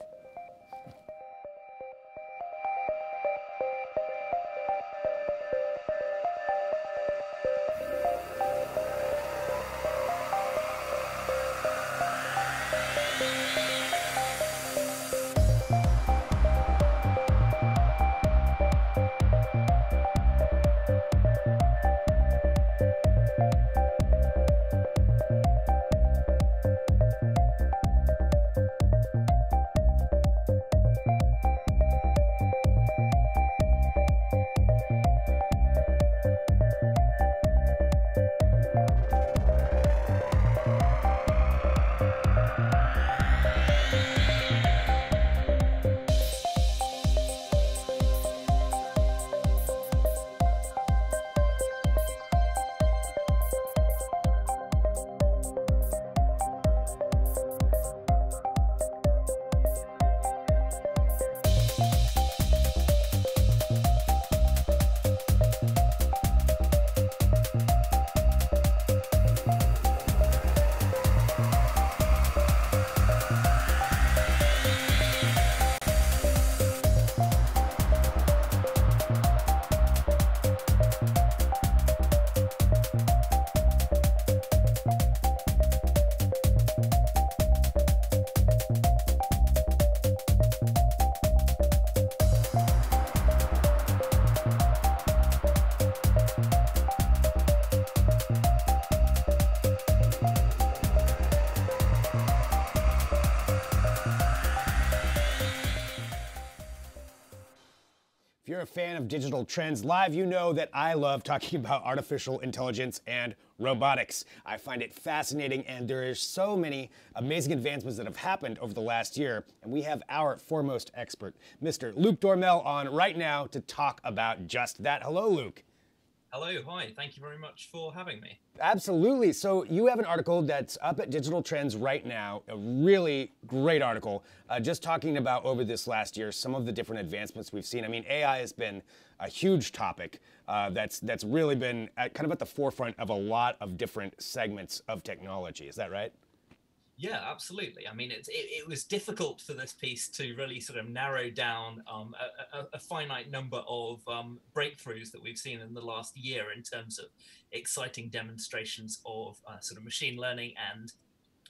If you're a fan of Digital Trends Live, you know that I love talking about artificial intelligence and robotics. I find it fascinating, and there are so many amazing advancements that have happened over the last year, and we have our foremost expert, Mr. Luke Dormel, on right now to talk about just that. Hello, Luke. Hello, hi. Thank you very much for having me. Absolutely. So you have an article that's up at Digital Trends right now, a really great article, just talking about over this last year some of the different advancements we've seen. I mean, AI has been a huge topic that's really been kind of at the forefront of a lot of different segments of technology. Is that right? Yeah, absolutely. I mean, it was difficult for this piece to really sort of narrow down a finite number of breakthroughs that we've seen in the last year in terms of exciting demonstrations of sort of machine learning and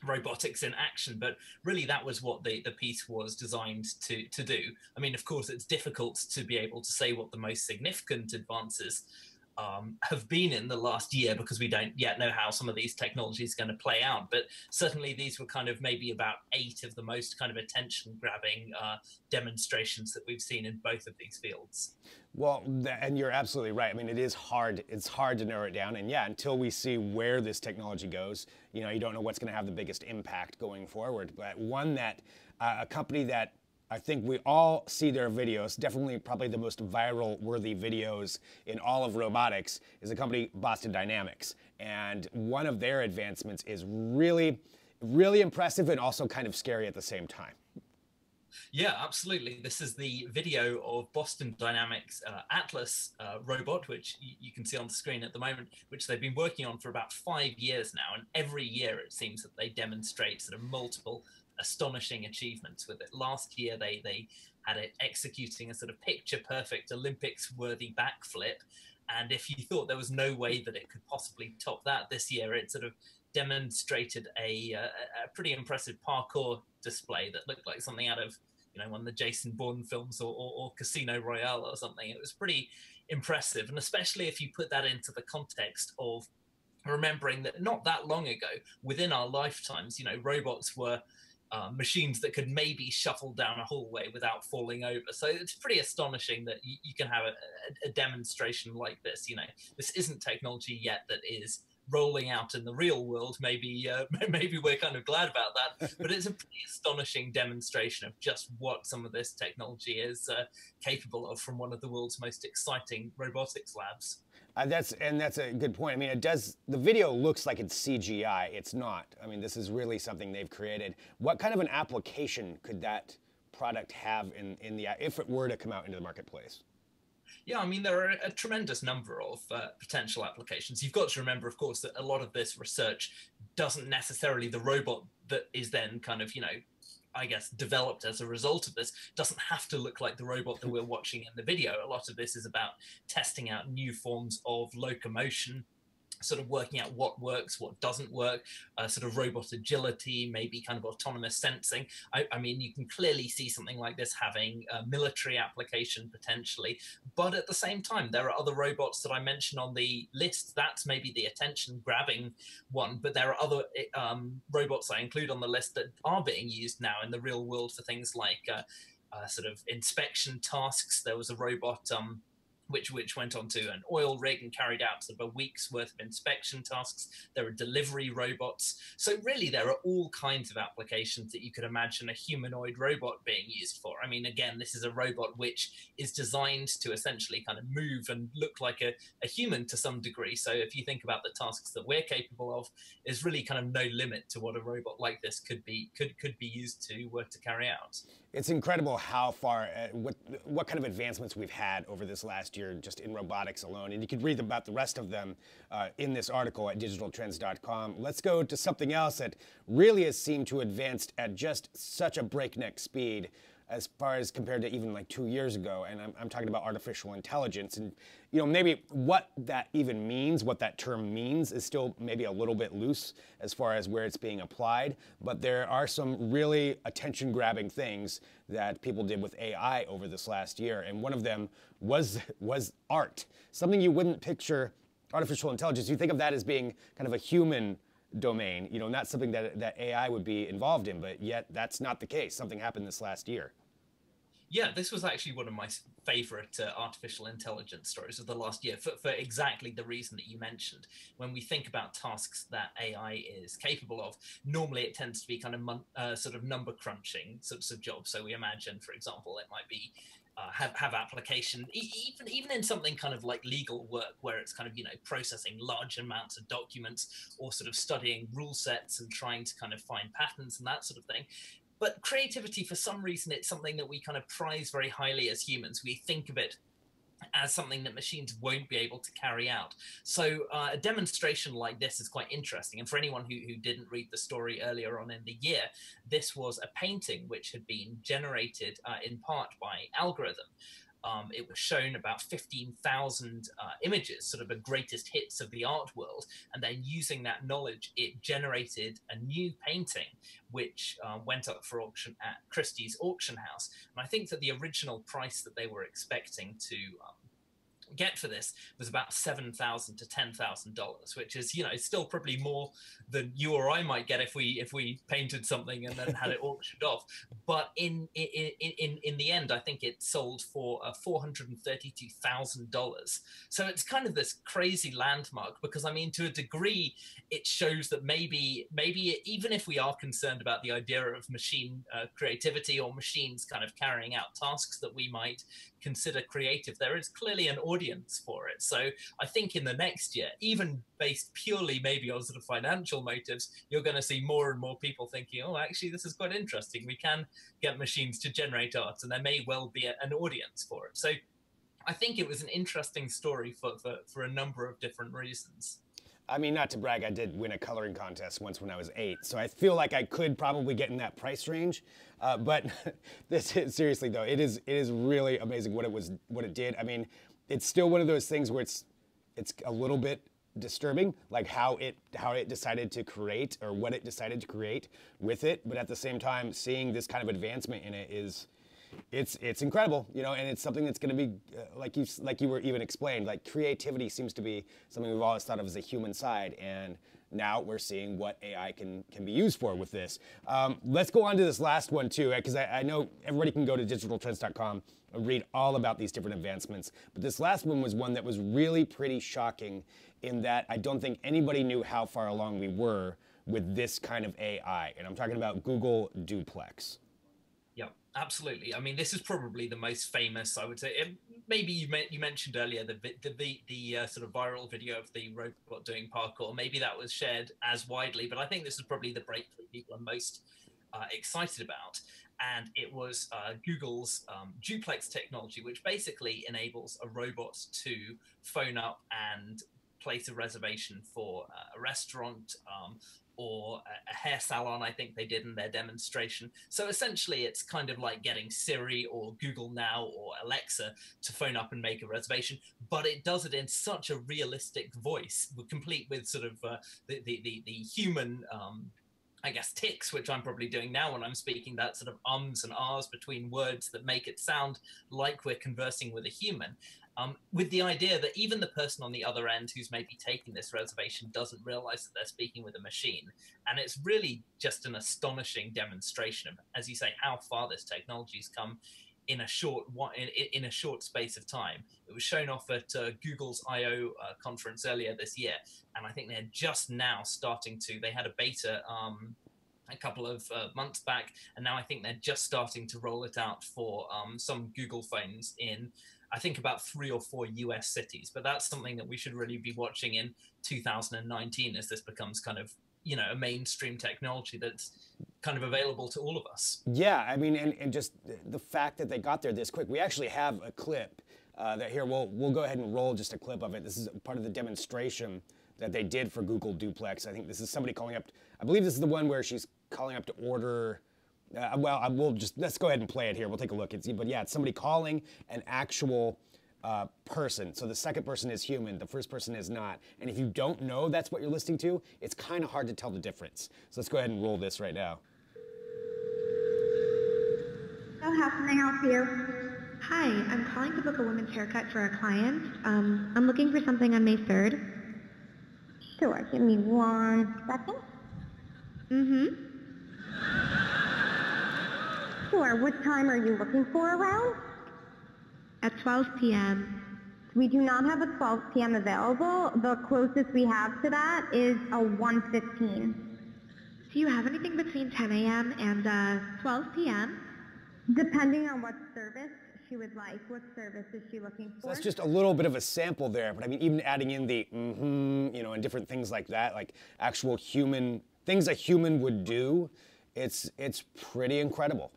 robotics in action. But really, that was what the piece was designed to do. I mean, of course, it's difficult to be able to say what the most significant advances have been in the last year because we don't yet know how some of these technologies are going to play out. But certainly these were kind of maybe about 8 of the most kind of attention-grabbing demonstrations that we've seen in both of these fields. Well, and you're absolutely right. I mean, it is hard. It's hard to narrow it down. And yeah, until we see where this technology goes, you know, you don't know what's going to have the biggest impact going forward. But one that, a company that I think we all see their videos, definitely probably the most viral worthy videos in all of robotics, is the company Boston Dynamics. And one of their advancements is really, really impressive and also kind of scary at the same time. Yeah, absolutely. This is the video of Boston Dynamics Atlas robot, which you can see on the screen at the moment, which they've been working on for about 5 years now. And every year it seems that they demonstrate sort of multiple astonishing achievements with it. Last year, they had it executing a sort of picture-perfect Olympics-worthy backflip. And if you thought there was no way that it could possibly top that this year, it sort of demonstrated a pretty impressive parkour display that looked like something out of, you know, one of the Jason Bourne films or Casino Royale or something. It was pretty impressive. And especially if you put that into the context of remembering that not that long ago, within our lifetimes, you know, robots were machines that could maybe shuffle down a hallway without falling over. So it's pretty astonishing that you can have a demonstration like this. You know, this isn't technology yet that is rolling out in the real world. Maybe we're kind of glad about that, but it's a pretty astonishing demonstration of just what some of this technology is capable of from one of the world's most exciting robotics labs. That's a good point. I mean, it does. The video looks like it's CGI. It's not. I mean, this is really something they've created. What kind of an application could that product have in the if it were to come out into the marketplace? Yeah, I mean, there are a tremendous number of potential applications. You've got to remember, of course, that a lot of this research doesn't necessarily, the robot that is then kind of, you know, I guess, developed as a result of this doesn't have to look like the robot that we're watching in the video. A lot of this is about testing out new forms of locomotion, sort of working out what works, what doesn't work, sort of robot agility, maybe kind of autonomous sensing. I mean, you can clearly see something like this having a military application potentially, but at the same time, there are other robots that I mentioned on the list. That's maybe the attention-grabbing one, but there are other robots I include on the list that are being used now in the real world for things like sort of inspection tasks. There was a robot which went onto an oil rig and carried out sort of a week's worth of inspection tasks. There are delivery robots. So really, there are all kinds of applications that you could imagine a humanoid robot being used for. I mean, again, this is a robot which is designed to essentially kind of move and look like a human to some degree. So if you think about the tasks that we're capable of, there's really kind of no limit to what a robot like this could be used to carry out. It's incredible how far, what kind of advancements we've had over this last year just in robotics alone. And you can read about the rest of them in this article at digitaltrends.com. Let's go to something else that really has seemed to advance at just such a breakneck speed as far as compared to even like 2 years ago. And I'm talking about artificial intelligence. And, you know, maybe what that even means, what that term means is still maybe a little bit loose as far as where it's being applied. But there are some really attention-grabbing things that people did with AI over this last year. And one of them was art, something you wouldn't picture artificial intelligence. You think of that as being kind of a human domain, you know, not something that AI would be involved in, but yet that's not the case. Something happened this last year. Yeah, this was actually one of my favorite artificial intelligence stories of the last year for exactly the reason that you mentioned. When we think about tasks that AI is capable of, normally it tends to be kind of sort of number crunching sorts of jobs. So we imagine, for example, it might be have application, even in something kind of like legal work where it's kind of, you know, processing large amounts of documents or sort of studying rule sets and trying to kind of find patterns and that sort of thing. But creativity, for some reason, it's something that we kind of prize very highly as humans. We think of it as something that machines won't be able to carry out. So a demonstration like this is quite interesting. And for anyone who didn't read the story earlier on in the year, this was a painting which had been generated in part by algorithm. It was shown about 15,000 images, sort of the greatest hits of the art world. And then using that knowledge, it generated a new painting, which went up for auction at Christie's auction house. And I think that the original price that they were expecting to get for this was about $7,000 to $10,000, which is, you know, still probably more than you or I might get if we painted something and then had it auctioned off. But in the end, I think it sold for $432,000. So it's kind of this crazy landmark, because I mean, to a degree, it shows that maybe even if we are concerned about the idea of machine creativity or machines kind of carrying out tasks that we might consider creative, there is clearly an audience for it. So I think in the next year, even based purely maybe on sort of financial motives, you're going to see more and more people thinking, oh, actually, this is quite interesting. We can get machines to generate art, and there may well be an audience for it. So I think it was an interesting story for a number of different reasons. I mean, not to brag, I did win a coloring contest once when I was 8, so I feel like I could probably get in that price range. But this is, seriously though, it is really amazing what it did. I mean, it's still one of those things where it's a little bit disturbing, like how it decided to create, or what it decided to create with it. But at the same time, seeing this kind of advancement in it is, it's incredible, you know, and it's something that's going to be like you were even explained. Like creativity seems to be something we've always thought of as a human side, and now we're seeing what AI can be used for with this. Let's go on to this last one too, because I know everybody can go to digitaltrends.com and read all about these different advancements. But this last one was one that was really pretty shocking, in that I don't think anybody knew how far along we were with this kind of AI, and I'm talking about Google Duplex. Absolutely. I mean, this is probably the most famous, I would say. Maybe you mentioned earlier the sort of viral video of the robot doing parkour. Maybe that was shared as widely, but I think this is probably the breakthrough people are most excited about. And it was Google's Duplex technology, which basically enables a robot to phone up and place a reservation for a restaurant, or a hair salon, I think they did in their demonstration. So essentially, it's kind of like getting Siri or Google Now or Alexa to phone up and make a reservation, but it does it in such a realistic voice, complete with sort of the human, I guess, tics, which I'm probably doing now when I'm speaking, that sort of ums and ahs between words that make it sound like we're conversing with a human. With the idea that even the person on the other end who's maybe taking this reservation doesn't realize that they're speaking with a machine. And it's really just an astonishing demonstration of, as you say, how far this technology's come in a short space of time. It was shown off at Google's I/O conference earlier this year, and I think they're just now starting to. They had a beta a couple of months back, and now I think they're just starting to roll it out for some Google phones in, I think, about 3 or 4 US cities. But that's something that we should really be watching in 2019 as this becomes kind of, you know, a mainstream technology that's kind of available to all of us. Yeah, I mean, and just the fact that they got there this quick. We actually have a clip that here, we'll go ahead and roll just a clip of it. This is part of the demonstration that they did for Google Duplex. I think this is somebody calling up, I believe this is the one where she's calling up to order. Let's go ahead and play it here. We'll take a look and see. But yeah, it's somebody calling an actual person. So the second person is human, the first person is not. And if you don't know that's what you're listening to, it's kind of hard to tell the difference. So let's go ahead and roll this right now. So how can I help you? Hi, I'm calling to book a women's haircut for a client. I'm looking for something on May 3rd. Sure, give me 1 second. Mm-hmm. Sure, what time are you looking for around? At 12 p.m. We do not have a 12 p.m. available. The closest we have to that is a 1:15. Do you have anything between 10 a.m. and 12 p.m.? Depending on what service she would like. What service is she looking for? So that's just a little bit of a sample there, but I mean, even adding in the you know, and different things like that, like actual human, things a human would do, it's pretty incredible.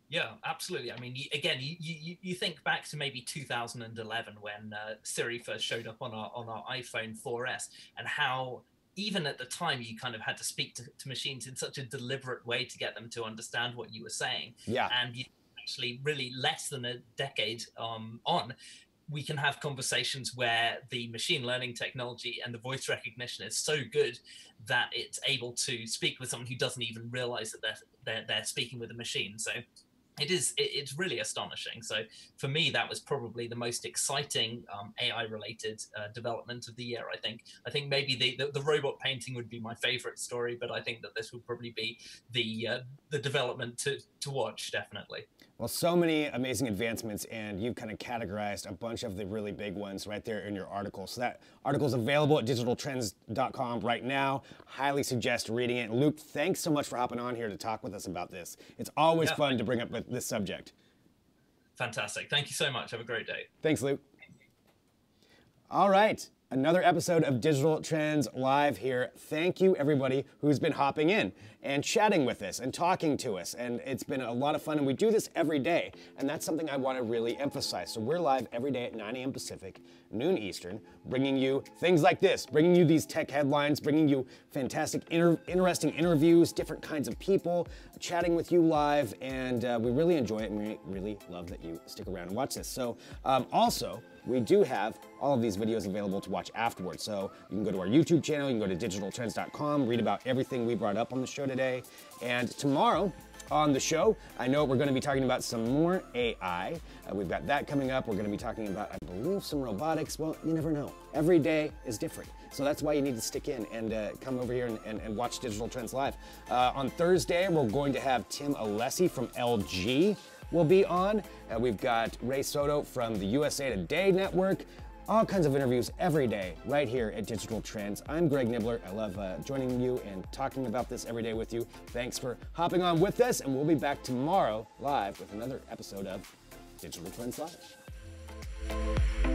Yeah, absolutely. I mean, again, you think back to maybe 2011 when Siri first showed up on our iPhone 4S, and how even at the time you kind of had to speak to machines in such a deliberate way to get them to understand what you were saying. Yeah. And you actually really less than a decade on, we can have conversations where the machine learning technology and the voice recognition is so good that it's able to speak with someone who doesn't even realize that they're speaking with a machine. So it's really astonishing. So for me, that was probably the most exciting AI-related development of the year. I think maybe the robot painting would be my favorite story, but I think that this would probably be the development to watch, definitely. Well, so many amazing advancements, and you've kind of categorized a bunch of the really big ones right there in your article. So that article is available at digitaltrends.com right now. Highly suggest reading it. Luke, thanks so much for hopping on here to talk with us about this. It's always fun to bring up this subject. Fantastic. Thank you so much. Have a great day. Thanks, Luke. All right. Another episode of Digital Trends Live here. Thank you everybody who's been hopping in and chatting with us and talking to us, and it's been a lot of fun, and we do this every day, and that's something I want to really emphasize. So we're live every day at 9 a.m. Pacific, noon Eastern, bringing you things like this, bringing you these tech headlines, bringing you fantastic, interesting interviews, different kinds of people, chatting with you live, and we really enjoy it, and we really love that you stick around and watch this. So also, we do have all of these videos available to watch afterwards. So you can go to our YouTube channel, you can go to digitaltrends.com, read about everything we brought up on the show today. And tomorrow on the show, I know we're going to be talking about some more AI. We've got that coming up. We're going to be talking about, I believe, some robotics. Well, you never know. Every day is different. So that's why you need to stick in and come over here and watch Digital Trends Live. On Thursday, we're going to have Tim Alessi from LG will be on. We've got Ray Soto from the USA Today Network. All kinds of interviews every day right here at Digital Trends. I'm Greg Nibbler. I love joining you and talking about this every day with you. Thanks for hopping on with us, and we'll be back tomorrow live with another episode of Digital Trends Live.